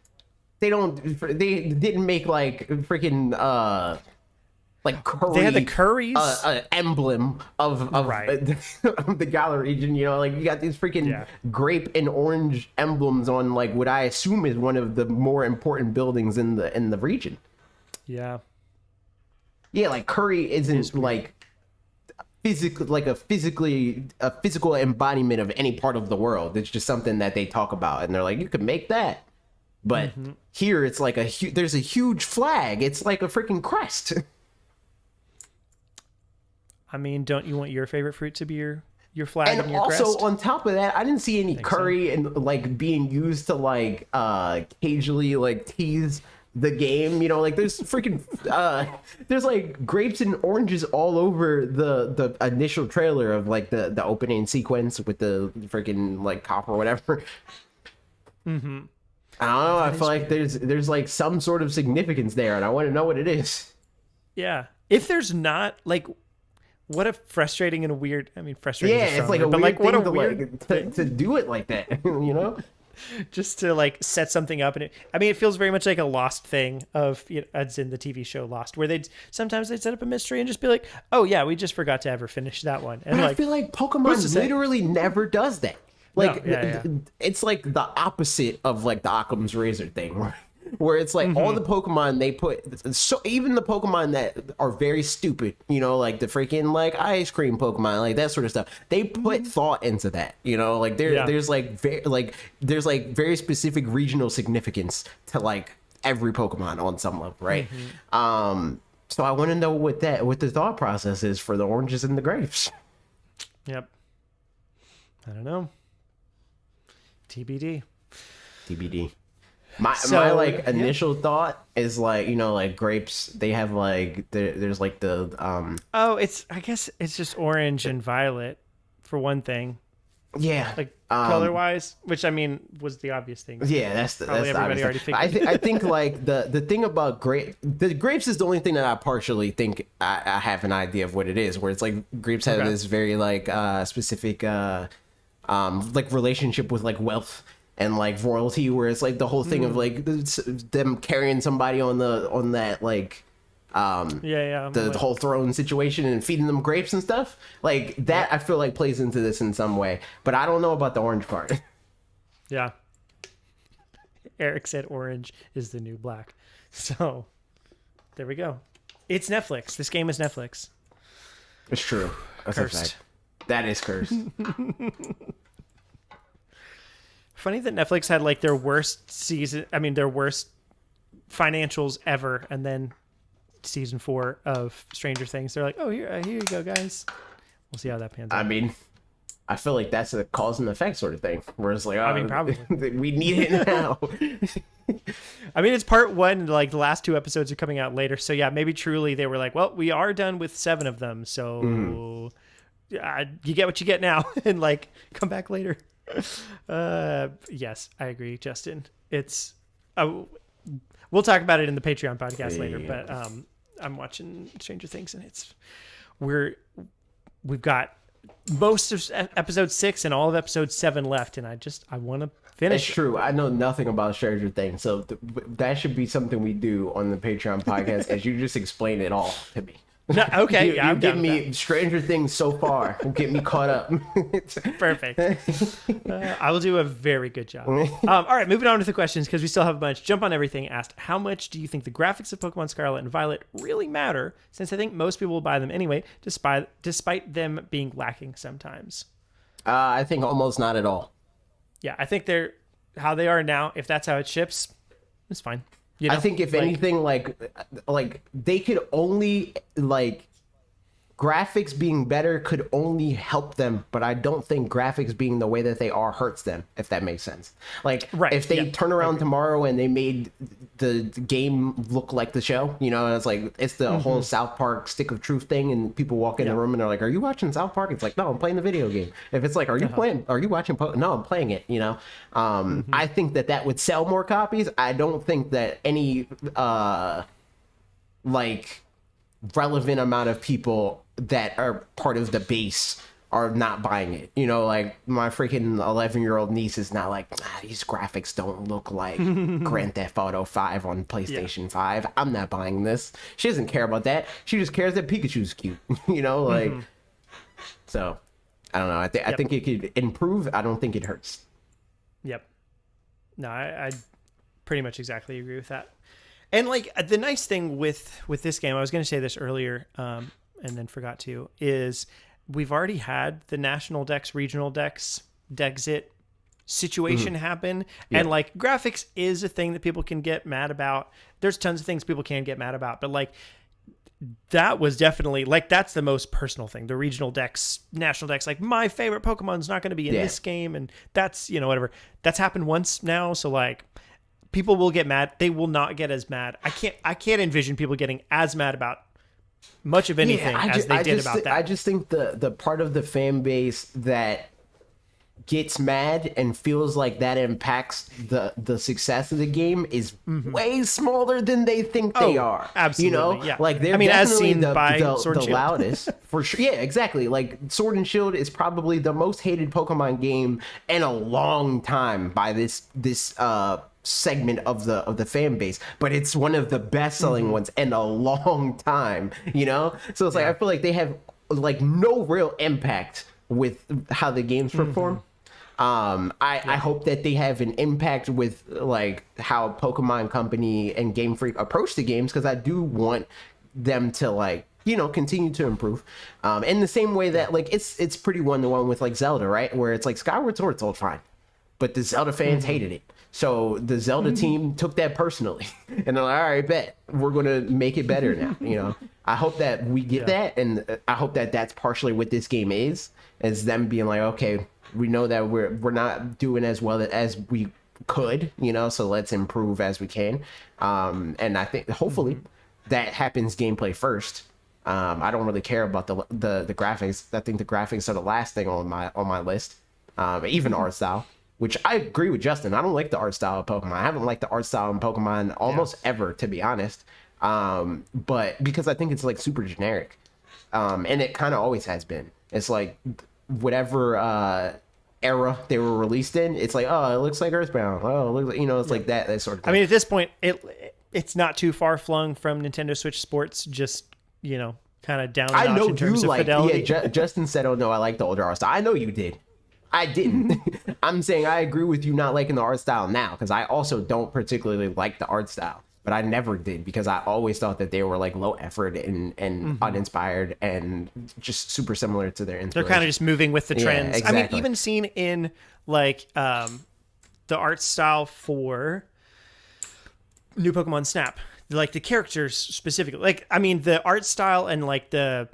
they didn't make like freaking like curry. They had the curries emblem of the Galar region, like you got these freaking grape and orange emblems on like what I assume is one of the more important buildings in the region. Yeah, like curry isn't like physically like a physical embodiment of any part of the world. It's just something that they talk about, and they're like, you could make that, but here it's like there's a huge flag. It's like a freaking crest. I mean, don't you want your favorite fruit to be your flag and your also crest? On top of that, I didn't see any curry and like being used to like occasionally like tease the game. Like there's freaking there's like grapes and oranges all over the initial trailer of like the opening sequence with the freaking like cop or whatever. I don't know. I feel like there's like some sort of significance there, and I want to know what it is. Yeah. If there's not, like, what a frustrating and a weird. I mean, frustrating. Yeah, it's like a but weird what a thing weird to do it like that, just to like set something up. And it feels very much like a Lost thing of, as in the TV show Lost, where sometimes they'd set up a mystery and just be like, oh yeah, we just forgot to ever finish that one. And but I feel like Pokemon literally never does that. Like, No, yeah. it's like the opposite of like the Occam's razor thing, where it's like all the Pokemon they put, so even the Pokemon that are very stupid, you know, like the freaking like ice cream Pokemon, like that sort of stuff, they put thought into that, you know, like there's like there's like very specific regional significance to like every Pokemon on some level, right? So I want to know what the thought process is for the oranges and the grapes. Yep. I don't know. TBD. My like initial thought is like, you know, like grapes, they have like there's like the I guess it's just orange and violet for one thing. Yeah, like color wise, which I mean was the obvious thing. Yeah, that's everybody already figured. I think like the thing about the grapes is the only thing that I partially think I have an idea of what it is. Where it's like grapes have this very like specific like relationship with like wealth and like royalty, where it's like the whole thing of like them carrying somebody on that like the whole throne situation and feeding them grapes and stuff like that. I feel like plays into this in some way, but I don't know about the orange part. Yeah, Eric said orange is the new black, so there we go. It's Netflix. This game is Netflix. It's true. That's cursed. A fact. That is cursed. Funny that Netflix had like their worst season. I mean, their worst financials ever, and then season 4 of Stranger Things, they're like, "Oh, here you go, guys. We'll see how that pans out." I mean, I feel like that's a cause and effect sort of thing, where it's like, I mean, probably we need it now. I mean, it's part 1. Like the last 2 episodes are coming out later, so yeah, maybe truly they were like, "Well, we are done with 7 of them, so you get what you get now, and like come back later." Yes, I agree, Justin. It's we'll talk about it in the Patreon podcast later, but I'm watching Stranger Things, and we've got most of episode 6 and all of episode 7 left, and I want to finish. It's true. I know nothing about Stranger Things, so that should be something we do on the Patreon podcast, as you just explain it all to me. No, okay, you give me Stranger Things so far. Get me caught up. Perfect. I will do a very good job. All right, moving on with the questions, because we still have a bunch. Jump on Everything asked, how much do you think the graphics of Pokemon Scarlet and Violet really matter, since I think most people will buy them anyway, despite them being lacking sometimes? I think almost not at all. Yeah, I think they're how they are now. If that's how it ships, it's fine. You know, I think if anything, like they could only like graphics being better could only help them, but I don't think graphics being the way that they are hurts them, if that makes sense. Like, if they turn around tomorrow and they made the game look like the show, you know, and it's like it's the whole South Park stick of truth thing, and people walk in the room and they're like, "Are you watching South Park?" It's like, "No, I'm playing the video game." If it's like, "Are you watching no, I'm playing it," you know. I think that would sell more copies. I don't think that any like relevant amount of people that are part of the base are not buying it. You know, like my freaking 11-year-old niece is not like, these graphics don't look like Grand Theft Auto 5 on PlayStation 5. I'm not buying this. She doesn't care about that. She just cares that Pikachu's cute. You know, like, so I don't know. I think it could improve. I don't think it hurts. Yep. No, I pretty much exactly agree with that. And like the nice thing with this game, I was going to say this earlier, and then forgot to, is we've already had the national decks, regional decks, Dexit situation happen. Yeah. And like graphics is a thing that people can get mad about. There's tons of things people can get mad about, but like that was definitely like, that's the most personal thing. The regional decks, national decks, like my favorite Pokemon's not going to be in this game. And that's, you know, whatever. That's happened once now. So like, people will get mad. They will not get as mad. I can't envision people getting as mad about much of anything as they did about that. I just think the part of the fan base that gets mad and feels like that impacts the success of the game is way smaller than they think they are. Absolutely. You know, yeah. like they're as seen by Sword and Shield. Loudest for sure. Yeah, exactly. Like Sword and Shield is probably the most hated Pokemon game in a long time by this segment of the fan base, but it's one of the best selling ones in a long time, you know. So it's like I feel like they have like no real impact with how the games perform. I hope that they have an impact with like how Pokemon Company and Game Freak approach the games, because I do want them to like, you know, continue to improve. In the same way that like it's pretty one-to-one with like Zelda, right? Where it's like Skyward Sword sold fine, but the Zelda fans hated it. So the Zelda team took that personally, and they're like, all right, bet we're going to make it better now. You know, I hope that we get that. And I hope that that's partially what this game is them being like, okay, we know that we're not doing as well as we could, you know, so let's improve as we can. And I think hopefully that happens gameplay first. I don't really care about the graphics. I think the graphics are the last thing on my list. Even art style, which I agree with Justin. I don't like the art style of Pokemon. I haven't liked the art style in Pokemon almost ever, to be honest. But because I think it's like super generic. And it kind of always has been. It's like whatever era they were released in, it's like, oh, it looks like Earthbound. Oh, it looks like, you know, it's like that sort of thing. I mean, at this point, it's not too far flung from Nintendo Switch Sports, just, you know, kind of down a notch in terms of fidelity. Justin said, oh no, I like the older art style. I know you did. I didn't. I'm saying I agree with you not liking the art style now, because I also don't particularly like the art style, but I never did, because I always thought that they were like low effort and uninspired and just super similar to their inspiration. They're kind of just moving with the trends. Exactly. I mean, even seen in like the art style for New Pokemon Snap, like the characters specifically, like, I mean, the art style and like the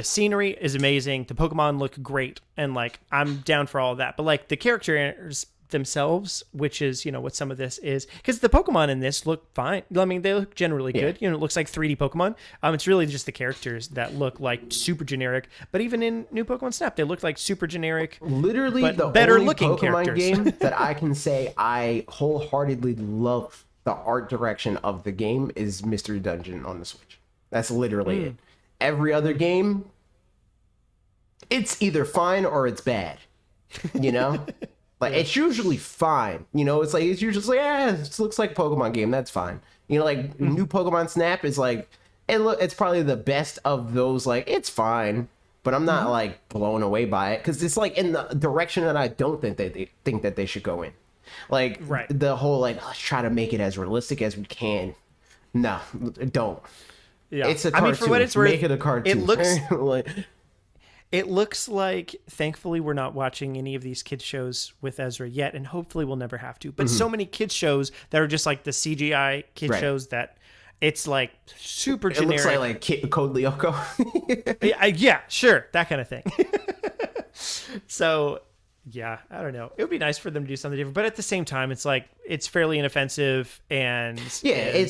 scenery is amazing. The Pokemon look great, and like I'm down for all of that. But like the characters themselves, which is, you know, what some of this is, because the Pokemon in this look fine. I mean, they look generally good. You know, it looks like 3D Pokemon. It's really just the characters that look like super generic. But even in New Pokemon Snap, they look like super generic. Literally, but the better only looking Pokemon characters. game that I can say I wholeheartedly love the art direction of the game is Mystery Dungeon on the Switch. That's literally it. Every other game, it's either fine or it's bad, you know? Like, it's usually fine, you know? It's usually like, it looks like a Pokemon game, that's fine. You know, like, New Pokemon Snap is like, it's probably the best of those, like, it's fine, but I'm not, like, blown away by it, because it's, like, in the direction that I don't think that they should go in. Like, the whole, like, let's try to make it as realistic as we can. No, don't. Yeah. It's a cartoon. I mean, for what it's worth, make it a cartoon. It looks like, thankfully, we're not watching any of these kids shows with Ezra yet, and hopefully we'll never have to. But so many kids shows that are just like the CGI kid shows that it's like super generic. It looks like Code Lyoko. Yeah, sure, that kind of thing. So, yeah, I don't know. It would be nice for them to do something different, but at the same time, it's like it's fairly inoffensive and it's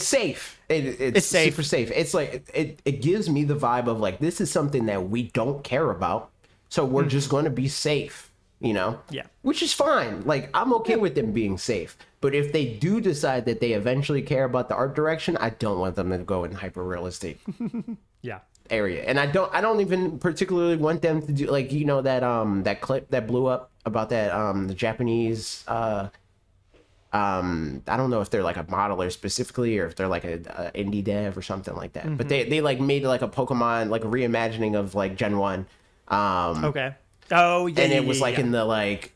safe. It's safe. Super safe. It's like it gives me the vibe of like, this is something that we don't care about, so we're just going to be safe, you know? Yeah. Which is fine. Like, I'm okay with them being safe, but if they do decide that they eventually care about the art direction, I don't want them to go in hyper realistic. Area. And I don't even particularly want them to do, like, you know, that clip that blew up about that the Japanese I don't know if they're like a modeler specifically or if they're like a indie dev or something like that. But they like made like a Pokemon, like a reimagining of like Gen 1. Okay. Oh yeah. And it was like in the like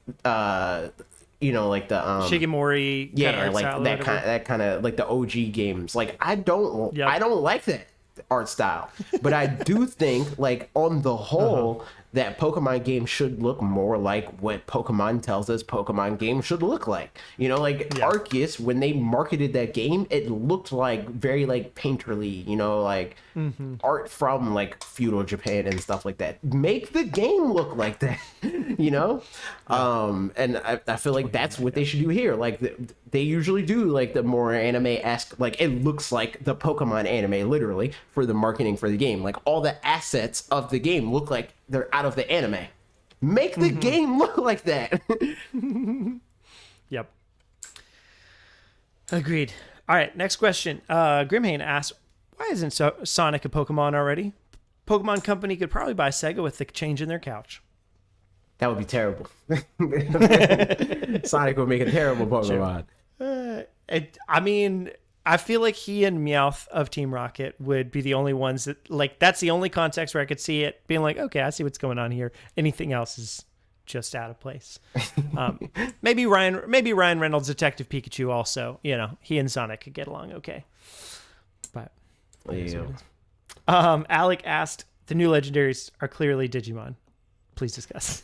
you know, like the Shigemori kind of like that kind of like the OG games. Like I don't like that art style, but I do think like on the whole that Pokemon games should look more like what Pokemon tells us Pokemon games should look like. You know, like Arceus, when they marketed that game, it looked like very like painterly, you know, like art from like feudal Japan and stuff like that. Make the game look like that, you know? And I feel like that's what they should do here. Like they usually do like the more anime-esque, like it looks like the Pokemon anime literally for the marketing for the game. Like all the assets of the game look like they're out of the anime. Make the game look like that. Yep. Agreed. All right, next question. Grimhane asks, why isn't Sonic a Pokemon already? Pokemon Company could probably buy Sega with the change in their couch. That would be terrible. Sonic would make a terrible Pokemon. Sure. I mean, I feel like he and Meowth of Team Rocket would be the only ones that, like, that's the only context where I could see it being like, okay, I see what's going on here. Anything else is just out of place. Maybe Ryan Reynolds, Detective Pikachu, also. You know, he and Sonic could get along okay. But Alec asked, the new legendaries are clearly Digimon. Please discuss.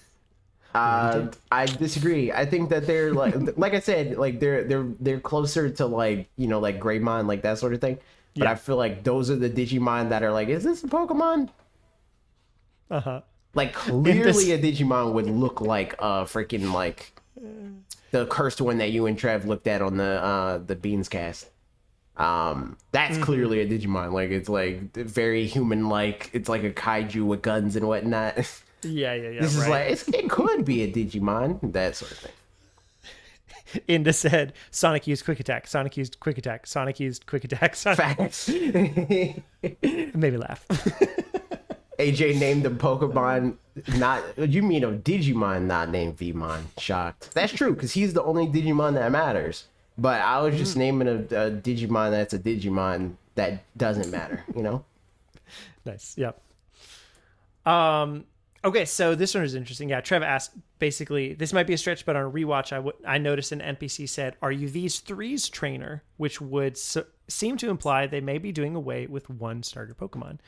I disagree. I think that they're like I said, like they're closer to like, you know, like Greymon, like that sort of thing. But I feel like those are the Digimon that are like, is this a Pokemon? Like clearly a Digimon would look like freaking like the cursed one that you and Trev looked at on the Beans cast. That's clearly a Digimon. Like it's like very human like. It's like a kaiju with guns and whatnot. Yeah. This is like it could be a Digimon, that sort of thing. Inda said, Sonic used quick attack. Sonic used quick attack. Sonic used quick attack. Facts. Made me laugh. AJ named the Pokemon not. You mean a Digimon not named Vmon? Shocked. That's true because he's the only Digimon that matters. But I was just naming a Digimon that's a Digimon that doesn't matter. You know. Nice. Yep. Okay, so this one is interesting. Yeah, Trev asked, basically, this might be a stretch, but on a rewatch, I noticed an NPC said, "Are you these threes trainer?" Which would seem to imply they may be doing away with one starter Pokemon.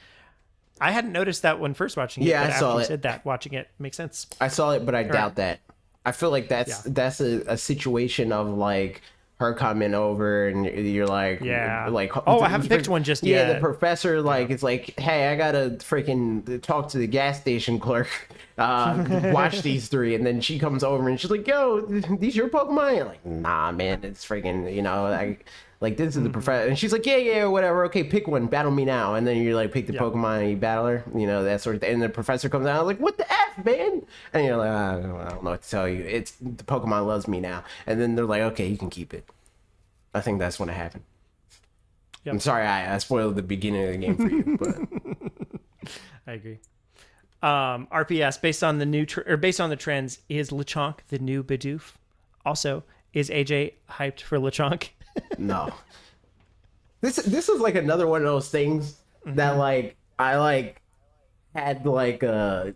I hadn't noticed that when first watching it. Yeah, but I saw after you it. said that, watching it makes sense. I saw it, but I doubt that. I feel like that's a situation of like her coming over and you're like, like, oh, I haven't picked one just yet. Yeah, the professor like it's like, hey, I gotta freaking talk to the gas station clerk. Watch these three, and then she comes over and she's like, yo, these your Pokemon? You're like, nah, man, it's freaking, you know, like this is the professor, and she's like, yeah, whatever, okay, pick one, battle me now, and then you like pick the Pokemon and you battle her, you know, that sort of thing. And the professor comes out like, what the F, man? And you're like, I don't know what to tell you, it's the Pokemon loves me now. And then they're like, okay, you can keep it. I think that's when it happened. I'm sorry I spoiled the beginning of the game for you, but I agree. RPS, based on the trends, is Lechonk the new Bidoof? Also, is AJ hyped for Lechonk? No. This is like another one of those things that like I like had like a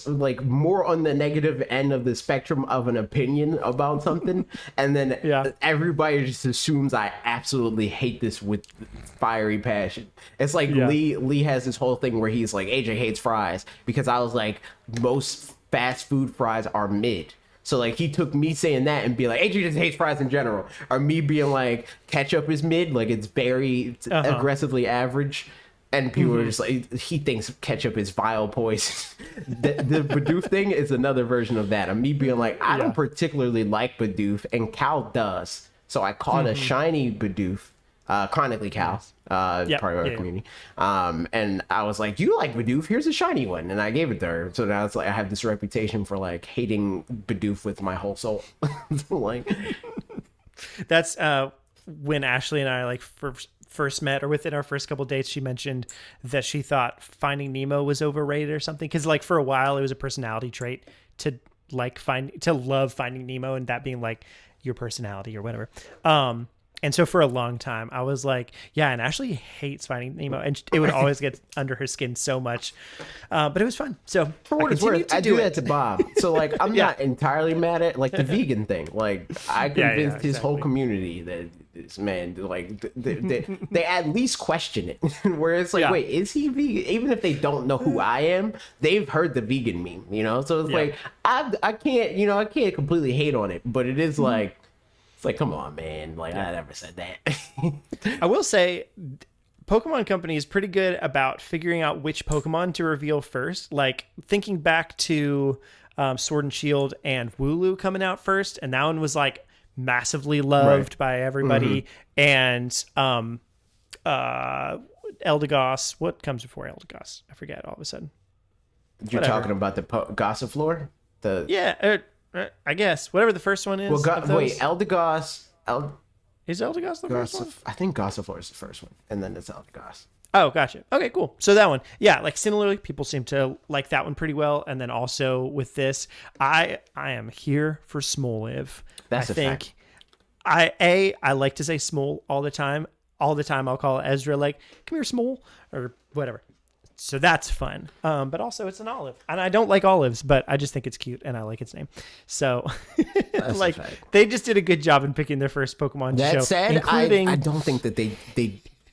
like more on the negative end of the spectrum of an opinion about something, and then everybody just assumes I absolutely hate this with fiery passion. It's like Lee has this whole thing where he's like, AJ hates fries because I was like, most fast food fries are mid. So like he took me saying that and be like, AJ just hates fries in general, or me being like, ketchup is mid, like it's very aggressively average. And people are just like, he thinks ketchup is vile poison. The Bidoof thing is another version of that. Of me being like, I don't particularly like Bidoof, and Cal does. So I caught a shiny Bidoof, chronically Cal, part of our community. And I was like, you like Bidoof? Here's a shiny one. And I gave it to her. So now it's like, I have this reputation for like hating Bidoof with my whole soul. Like, that's when Ashley and I like first met, or within our first couple dates, she mentioned that she thought Finding Nemo was overrated or something, because like for a while it was a personality trait to love Finding Nemo, and that being like your personality or whatever. And so for a long time I was like, yeah, and Ashley hates Finding Nemo, and it would always get under her skin so much, but it was fun. So for what it's worth, I do that to Bob. So like I'm not entirely mad at like the vegan thing. Like I convinced his whole community that this man, like they at least question it. Where it's like, wait, is he vegan? Even if they don't know who I am, they've heard the vegan meme, you know. So it's like I can't completely hate on it, but it is like, it's like, come on, man, like I never said that. I will say, Pokemon Company is pretty good about figuring out which Pokemon to reveal first. Like thinking back to Sword and Shield and Wooloo coming out first, and that one was like massively loved by everybody. And Eldegoss, what comes before Eldegoss? I forget all of a sudden. You're talking about the Gossiflor? I guess whatever the first one is. Well, Eldegoss. Is Eldegoss the first one? I think Gossiflor is the first one, and then it's Eldegoss. Oh, gotcha. Okay, cool. So that one, like similarly, people seem to like that one pretty well. And then also with this, I am here for Smoliv. That's a fact. I like to say Smol all the time. All the time I'll call Ezra like, come here, Smol, or whatever. So that's fun. But also it's an olive. And I don't like olives, but I just think it's cute and I like its name. So like they just did a good job in picking their first Pokemon show. That said, including... I don't think that they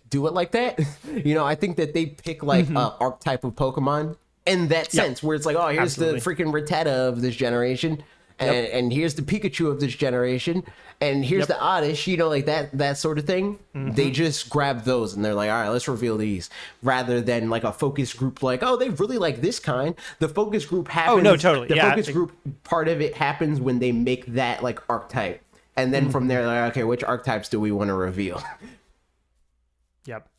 do it like that. I think that they pick like an archetype of Pokemon in that sense, where it's like, oh, here's the freaking Rattata of this generation. And here's the Pikachu of this generation, and here's the Oddish, like that sort of thing. They just grab those and they're like, all right, let's reveal these, rather than like a focus group like, oh, they really like this kind. The focus group happens. Oh, no, totally. The focus group part of it happens when they make that like archetype. And then from there, like, okay, which archetypes do we want to reveal? Yep.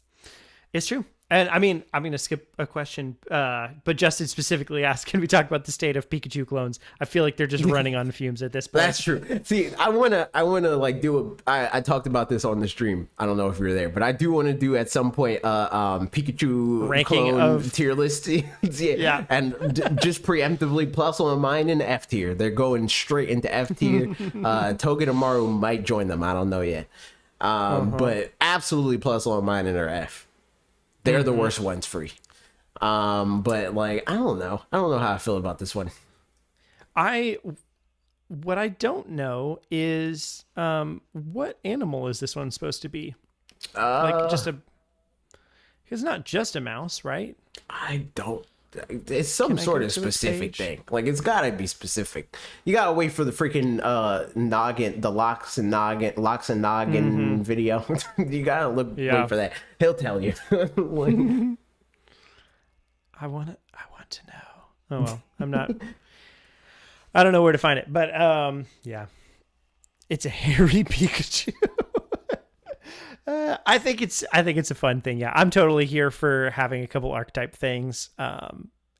It's true. And I mean, I'm going to skip a question, but Justin specifically asked, can we talk about the state of Pikachu clones? I feel like they're just running on fumes at this point. That's true. See, I want to like I talked about this on the stream. I don't know if you were there, but I do want to do at some point Pikachu ranking clone of tier list. Yeah. And just preemptively plus on mine in F tier. They're going straight into F tier. Togedemaru might join them. I don't know yet. But absolutely plus on mine in their F. They're the worst ones free. But like, I don't know how I feel about this one. What I don't know is what animal is this one supposed to be? It's not just a mouse, right? I don't. It's some sort of specific thing. Like, it's gotta be specific. You gotta wait for the freaking noggin, the locks and noggin video. You gotta wait for that. He'll tell you. Like, I want to know. Oh well, I don't know where to find it, but yeah, it's a hairy Pikachu. I think it's a fun thing. Yeah, I'm totally here for having a couple archetype things.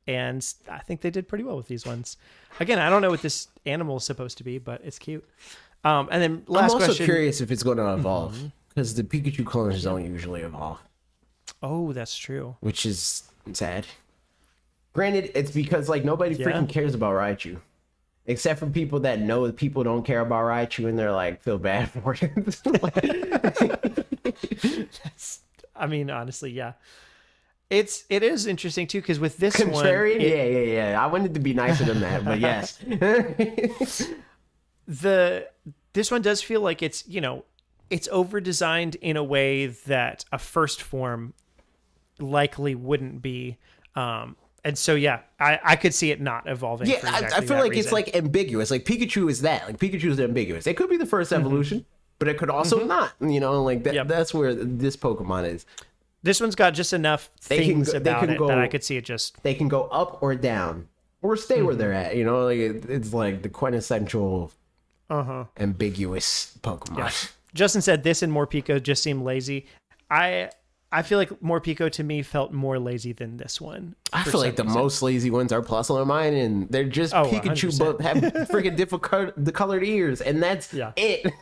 And I think they did pretty well with these ones. Again, I don't know what this animal is supposed to be, but it's cute. And then last question. I'm also curious if it's going to evolve, because the Pikachu clones don't usually evolve. Oh, that's true. Which is sad. Granted, it's because like nobody freaking cares about Raichu. Except for people that know that people don't care about Raichu and they're like, feel bad for it. I mean, honestly, yeah. It is interesting too, because with this Contrarian? one, yeah. I wanted to be nicer than that, but yes. This one does feel like it's over designed in a way that a first form likely wouldn't be. And so, yeah, I could see it not evolving. Yeah, for exactly I feel that like reason. it's like ambiguous. Like Pikachu is that. Like Pikachu is ambiguous. It could be the first evolution, but it could also not. Like that. Yep. That's where this Pokemon is. This one's got just enough things about it that I could see it just. They can go up or down, or stay where they're at. Like it's like the quintessential ambiguous Pokemon. Yeah. Justin said this and Morpeko just seem lazy. I feel like Morpeko to me felt more lazy than this one. I feel like the most lazy ones are Plus or Mine, and they're just Pikachu, 100%. But have freaking different colored ears, and that's it.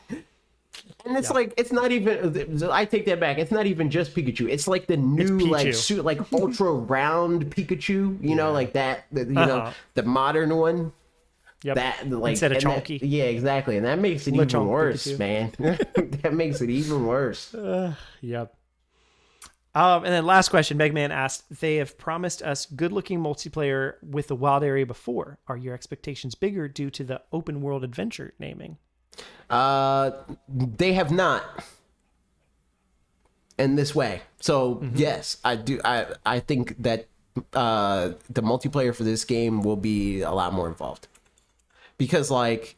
And it's like, it's not even, I take that back. It's not even just Pikachu. It's like the new, like ultra round Pikachu, like that, the modern one. Yep. That, like, instead of chonky. Yeah, exactly. And that makes it even worse, Pikachu. Man. That makes it even worse. Yep. And then last question, Megman asked, they have promised us good-looking multiplayer with the wild area before. Are your expectations bigger due to the open world adventure naming? They have not in this way. So yes, I do. I think that the multiplayer for this game will be a lot more involved, because like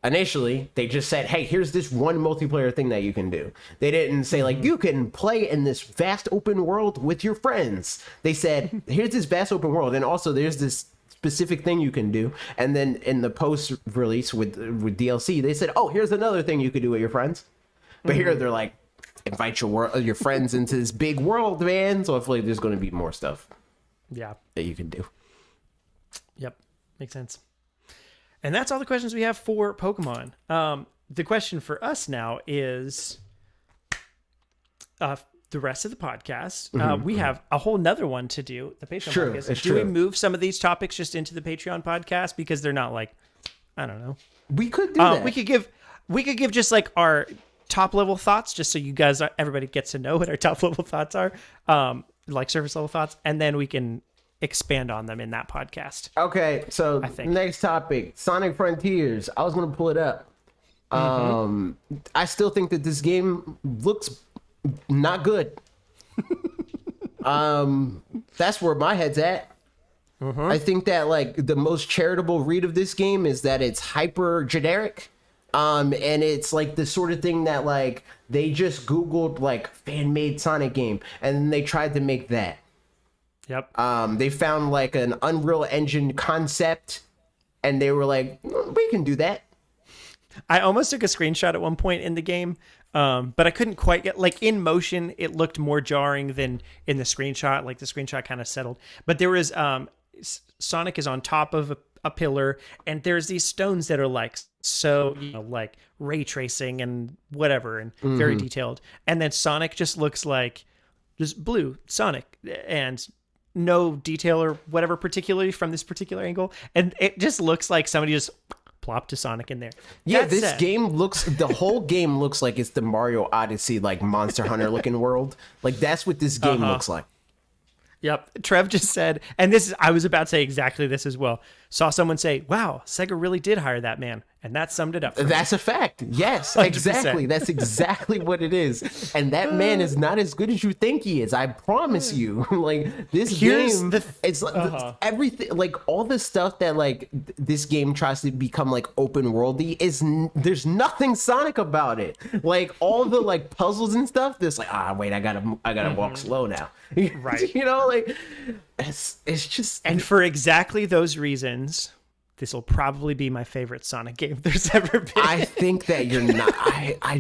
initially they just said, hey, here's this one multiplayer thing that you can do. They didn't say like, you can play in this vast open world with your friends. They said, here's this vast open world, and also there's this specific thing you can do. And then in the post release with DLC, they said, oh, here's another thing you could do with your friends. But here they're like, invite your friends into this big world, man. So I feel like there's going to be more stuff that you can do. Yep, makes sense. And that's all the questions we have for Pokemon. The question for us now is the rest of the podcast. We have a whole nother one to do, the Patreon podcast. Do we move some of these topics just into the Patreon podcast? Because they're not like, I don't know. We could do that. We could give just like our top level thoughts, just so you guys, everybody gets to know what our top level thoughts are. like surface level thoughts, and then we can expand on them in that podcast. Okay, so I think. next topic, Sonic Frontiers. I was gonna pull it up. I still think that this game looks not good. That's where my head's at. I think that like the most charitable read of this game is that it's hyper generic. And it's like the sort of thing that like they just Googled like fan-made Sonic game and then they tried to make that. Yep. They found like an Unreal Engine concept and they were like, we can do that. I almost took a screenshot at one point in the game, but I couldn't quite get, like, in motion, it looked more jarring than in the screenshot. Like, the screenshot kind of settled. But there was, Sonic is on top of a pillar, and there's these stones that are, like, so, you know, like, ray tracing and whatever, and very detailed. And then Sonic just looks like just blue Sonic, and no detail or whatever particularly from this particular angle. And it just looks like somebody just plopped a Sonic in there. Yeah, this game looks, the whole game looks like it's the Mario Odyssey, like Monster Hunter looking world. Like that's what this game looks like. Yep. Trev just said, and this is, I was about to say exactly this as well. Saw someone say, wow, Sega really did hire that man. And that summed it up. That's a fact. Yes, 100%. exactly. That's exactly what it is. And that man is not as good as you think he is. I promise you. Like this game, it's like everything, like all the stuff that like this game tries to become like open worldy is there's nothing Sonic about it. Like all the like puzzles and stuff. There's like, wait, I gotta walk slow now. Right. You know, like it's just. And for exactly those reasons, this will probably be my favorite Sonic game there's ever been. I think that you're not. I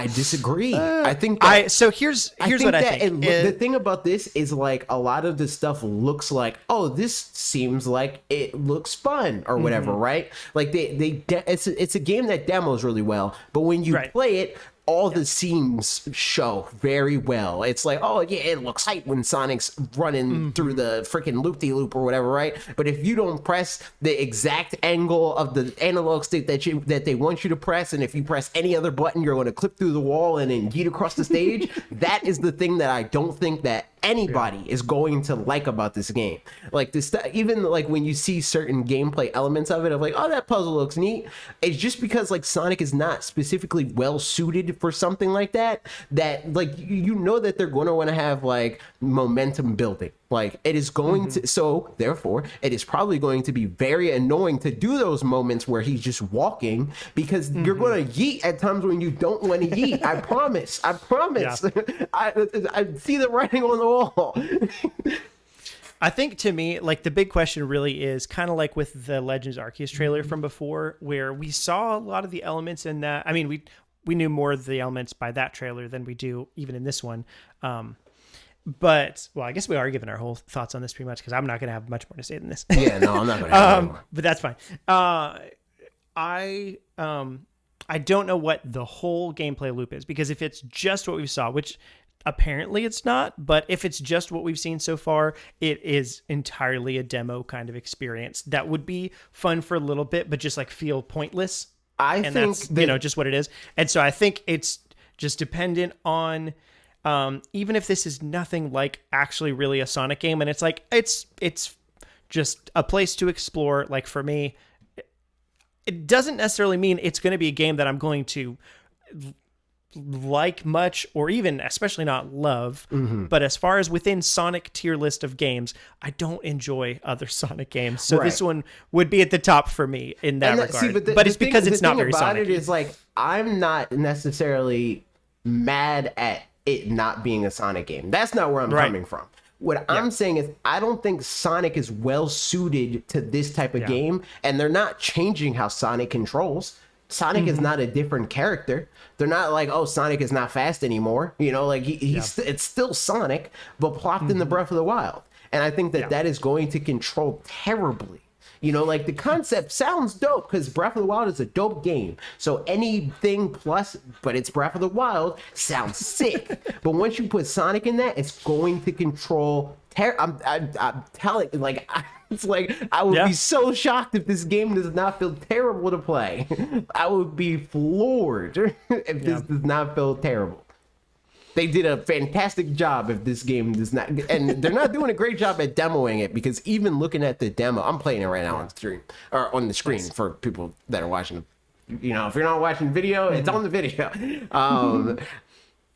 disagree. I think that, so here's what I think. The thing about this is like a lot of the stuff looks like, oh, this seems like it looks fun or whatever, right? Like it's a game that demos really well, but when you play it, all the seams show very well. It's like, oh yeah, it looks hype when Sonic's running through the freaking loop-de-loop or whatever, right? But if you don't press the exact angle of the analog stick that they want you to press, and if you press any other button, you're going to clip through the wall and then yeet across the stage. That is the thing that I don't think that anybody is going to like about this game. Like this, even like when you see certain gameplay elements of it, of like, oh, that puzzle looks neat. It's just because like Sonic is not specifically well suited for something like that. That like you know that they're going to want to have like momentum building. Like it is going to, so therefore it is probably going to be very annoying to do those moments where he's just walking because you're going to yeet at times when you don't want to yeet. I promise. Yeah. I see the writing on the wall. I think to me, like the big question really is kind of like with the Legends Arceus trailer from before, where we saw a lot of the elements in that. I mean, we knew more of the elements by that trailer than we do even in this one. But, well, I guess we are giving our whole thoughts on this pretty much because I'm not going to have much more to say than this. Yeah, no, I'm not going to have more. But that's fine. I don't know what the whole gameplay loop is because if it's just what we saw, which apparently it's not, but if it's just what we've seen so far, it is entirely a demo kind of experience that would be fun for a little bit, but just like feel pointless. And that's, you know, just what it is. And so I think it's just dependent on... even if this is nothing like actually really a Sonic game, and it's like it's just a place to explore, like for me, it doesn't necessarily mean it's going to be a game that I'm going to like much or even especially not love. But as far as within Sonic tier list of games, I don't enjoy other Sonic games, so this one would be at the top for me in that regard. See, but it's because it's not very Sonic. The thing about it is like I'm not necessarily mad at it not being a Sonic game. That's not where I'm coming from. What I'm saying is I don't think Sonic is well suited to this type of game, and they're not changing how Sonic controls. Sonic is not a different character. They're not like, oh, Sonic is not fast anymore. You know, like it's still Sonic, but plopped in the Breath of the Wild. And I think that that is going to control terribly. You know, like the concept sounds dope because Breath of the Wild is a dope game. So anything plus, but it's Breath of the Wild sounds sick. But once you put Sonic in that, it's going to control. I'm telling, like, it's like I would be so shocked if this game does not feel terrible to play. I would be floored if this does not feel terrible. They did a fantastic job if this game does not, and they're not doing a great job at demoing it, because even looking at the demo, I'm playing it right now on the stream, or on the screen for people that are watching. You know, if you're not watching video, it's on the video.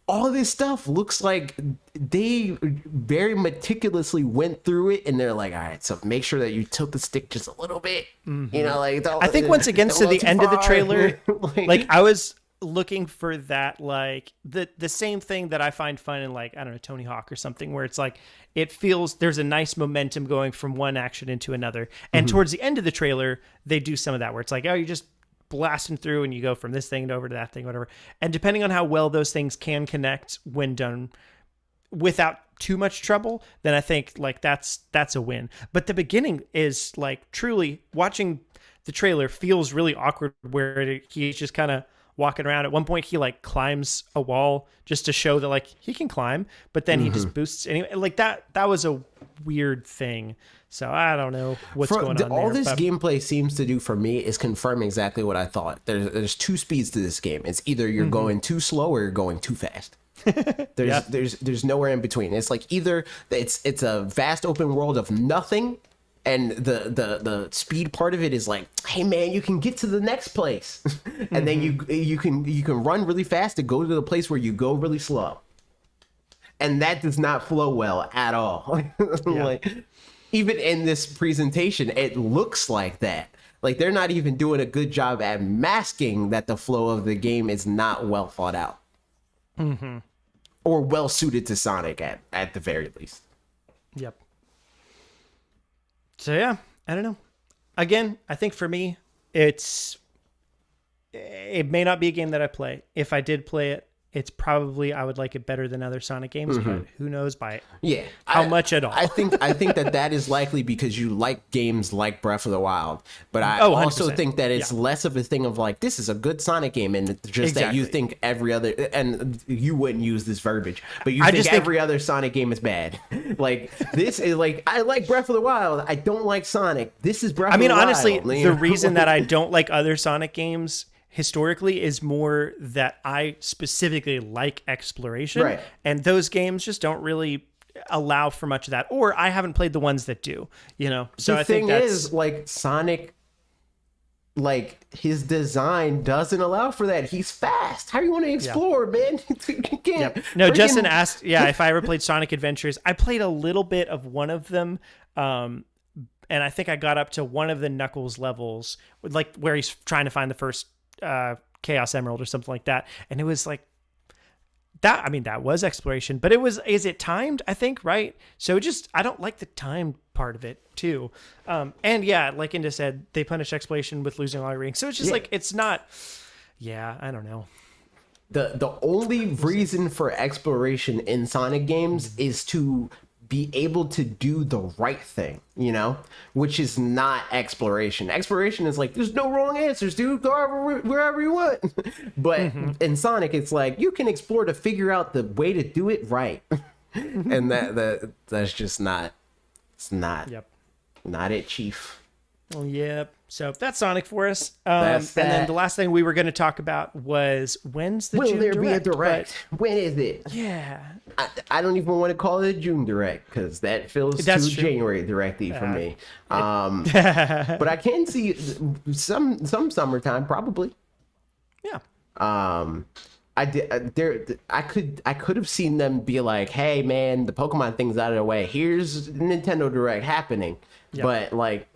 All this stuff looks like they very meticulously went through it, and they're like, all right, so make sure that you tilt the stick just a little bit. You know, like I think once again, to the end of the trailer, like I was looking for that, like the same thing that I find fun in, like, I don't know, Tony Hawk or something, where it's like it feels there's a nice momentum going from one action into another, and towards the end of the trailer they do some of that where it's like, oh, you just blasting through and you go from this thing over to that thing, whatever. And depending on how well those things can connect when done without too much trouble, then I think like that's a win. But the beginning is like, truly watching the trailer feels really awkward, where he's just kind of walking around. At one point he like climbs a wall just to show that like he can climb, but then he just boosts anyway. Like that was a weird thing. So I don't know what's going on all there. This gameplay seems to do for me is confirm exactly what I thought. There's two speeds to this game. It's either you're going too slow or you're going too fast. There's nowhere in between. It's like either it's a vast open world of nothing, and the speed part of it is like, hey man, you can get to the next place, and then you can run really fast to go to the place where you go really slow, and that does not flow well at all. Like, even in this presentation, it looks like that. Like they're not even doing a good job at masking that the flow of the game is not well thought out, or well suited to Sonic at the very least. Yep. So yeah, I don't know. Again, I think for me, it may not be a game that I play. If I did play it, it's probably, I would like it better than other Sonic games, but who knows by how much at all. I think that is likely because you like games like Breath of the Wild, but I 100%. also think that it's less of a thing of like, this is a good Sonic game, and just that you think every other, and you wouldn't use this verbiage, but you think every other Sonic game is bad. Like this is like, I like Breath of the Wild, I don't like Sonic. This is Breath of the Wild. Honestly, the reason that I don't like other Sonic games historically is more that I specifically like exploration, right? And those games just don't really allow for much of that, or I haven't played the ones that do, you know. So I think is like Sonic, like his design doesn't allow for that. He's fast. How do you want to explore, man? You can't. No, Justin asked, if I ever played Sonic Adventures. I played a little bit of one of them, and I think I got up to one of the Knuckles levels, with like where he's trying to find the first Chaos Emerald or something like that, and it was like that. I mean, that was exploration, but is it timed? I think, right? So just, I don't like the time part of it too. And yeah, like Inda said, they punish exploration with losing all your rings. So it's just like, it's not. Yeah, I don't know. The only reason for exploration in Sonic games is to be able to do the right thing, you know, which is not exploration. Exploration is like, there's no wrong answers, dude. Go wherever you want. But in Sonic, it's like, you can explore to figure out the way to do it right. And that's just not. It's not. Not it, Chief. Well, yep. So that's Sonic for us. And then the last thing we were going to talk about was, when's the June Direct? Will there be a Direct? When is it? Yeah. I don't even want to call it a June Direct, because that feels too January Directy for me. But I can see some summertime, probably. Yeah. I could have seen them be like, hey man, the Pokemon thing's out of the way. Here's Nintendo Direct happening. But like,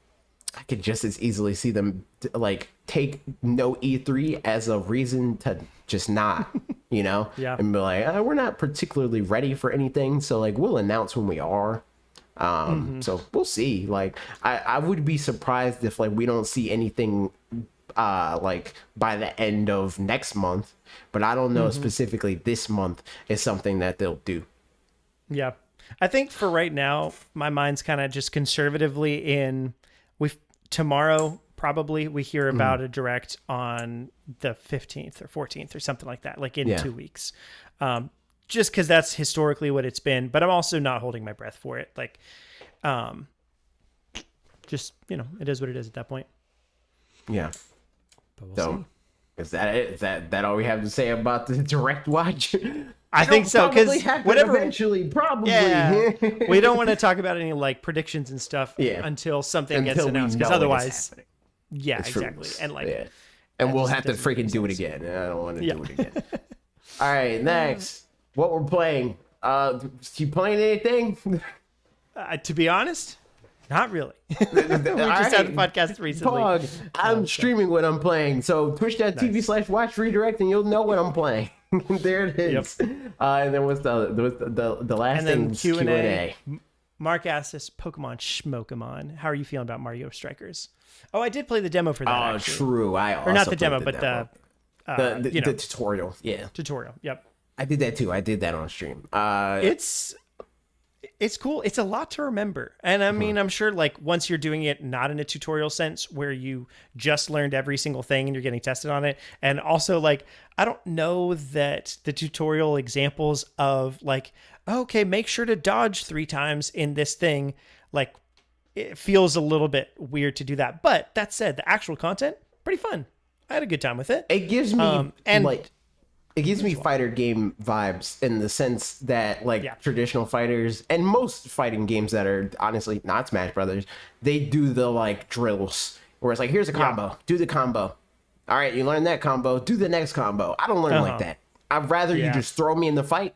I could just as easily see them like take no E3 as a reason to just not, you know, and be like, we're not particularly ready for anything, so like we'll announce when we are. So we'll see. Like I would be surprised if like we don't see anything like by the end of next month, but I don't know specifically this month is something that they'll do. Yeah, I think for right now, my mind's kind of just conservatively in. Tomorrow, probably, we hear about a Direct on the 15th or 14th or something like that, like in 2 weeks. Just because that's historically what it's been, but I'm also not holding my breath for it. Like, just, you know, it is what it is at that point. Yeah. But we'll see. Is that it? Is that all we have to say about the Direct watch? I think so, because whatever. Eventually, probably. Yeah, we don't want to talk about any like predictions and stuff Yeah. until something gets Until we announced, because know otherwise, it's exactly. And like, yeah. And we'll just have to doesn't make freaking do it sense. again. I don't want to do it again. All right, next. What we're playing. You playing anything? to be honest, not really. We just had a podcast recently. Pog, I'm streaming what I'm playing. So twitch.tv/watch redirect and you'll know what I'm playing. There it is. Yep. And then what's the last And then thing? Q&A. Mark asked us, Pokemon Schmokemon. How are you feeling about Mario Strikers? Oh, I did play the demo for that. Oh, actually. true. I also Or not the played demo, but the tutorial. Yeah. tutorial. Yep. I did that too. I did that on stream. It's cool. It's a lot to remember. And I mean, I'm sure like once you're doing it not in a tutorial sense where you just learned every single thing and you're getting tested on it. And also like, I don't know that the tutorial examples of like, okay, make sure to dodge 3 times in this thing. Like it feels a little bit weird to do that. But that said, the actual content, pretty fun. I had a good time with it. It gives me and it gives me fighter game vibes in the sense that like traditional fighters and most fighting games that are honestly not Smash Brothers, they do the like drills where it's like, here's a combo, do the combo. All right, you learn that combo, do the next combo. I don't learn like that. I'd rather you just throw me in the fight.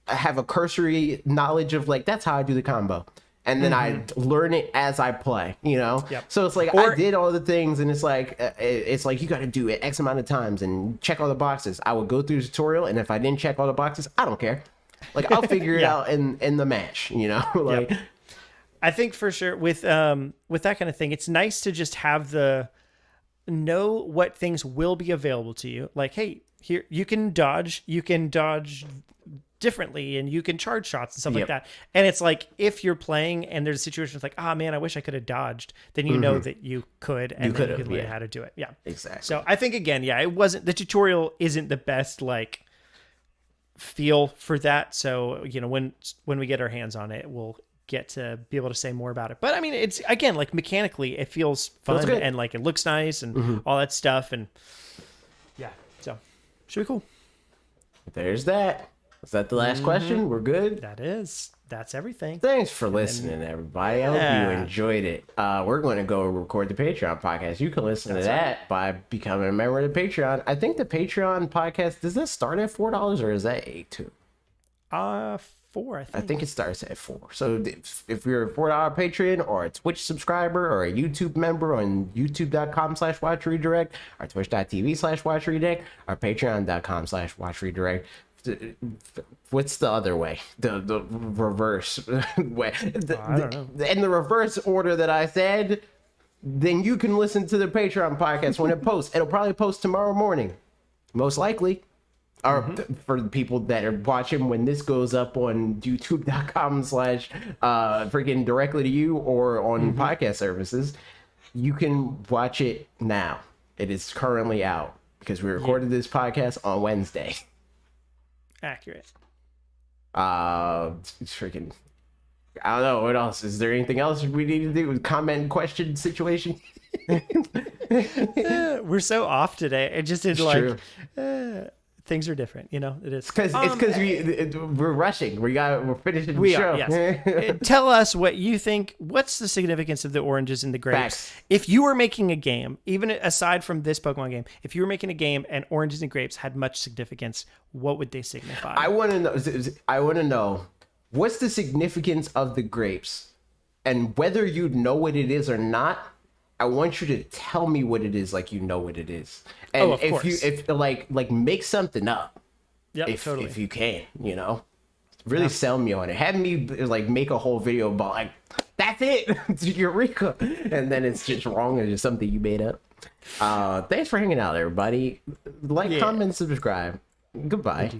I have a cursory knowledge of like, that's how I do the combo. And then I learn it as I play, you know? So it's like, I did all the things and it's like you got to do it X amount of times and check all the boxes. I would go through the tutorial. And if I didn't check all the boxes, I don't care. Like I'll figure it out in the match, you know? Like, I think for sure with that kind of thing, it's nice to just have know what things will be available to you. Like, hey, here, you can dodge differently and you can charge shots and stuff like that. And it's like, if you're playing and there's a situation it's like, man, I wish I could have dodged, then you know that you could, and then you could learn how to do it. Yeah, exactly. So I think again, the tutorial isn't the best like feel for that. So, you know, when we get our hands on it, we'll get to be able to say more about it. But I mean, it's again, like mechanically it feels fun and like it looks nice and all that stuff. And so should be cool. There's that. Is that the last question? We're good? That's everything. Thanks for listening, everybody. I hope you enjoyed it. We're going to go record the Patreon podcast. You can listen to that by becoming a member of the Patreon. I think the Patreon podcast, does that start at $4 or is that $8 too? 4, I think it starts at 4. So if you're a $4 patron or a Twitch subscriber or a YouTube member on youtube.com/watch redirect or twitch.tv/watch redirect or patreon.com/watch redirect. What's the other way? The reverse way. I don't know. In the reverse order that I said, then you can listen to the Patreon podcast when it posts. It'll probably post tomorrow morning, most likely. Or for the people that are watching when this goes up on youtube.com/ freaking directly to you or on podcast services, you can watch it now. It is currently out because we recorded this podcast on Wednesday. Accurate. Freaking, I don't know what else. Is there anything else we need to do with comment question situation? We're so off today. It just is like things are different, you know. It is because we're rushing. We're finishing the show. Yes. Tell us what you think. What's the significance of the oranges and the grapes? Facts. If you were making a game, even aside from this Pokemon game, if you were making a game and oranges and grapes had much significance, what would they signify? I want to know what's the significance of the grapes, and whether you know what it is or not. I want you to tell me what it is, like you know what it is, and of course. if make something up, totally. If you can, you know, really sell me on it. Have me like make a whole video about like that's it, it's Eureka, and then it's just wrong or just something you made up. Thanks for hanging out, everybody. Like, comment, subscribe. Goodbye.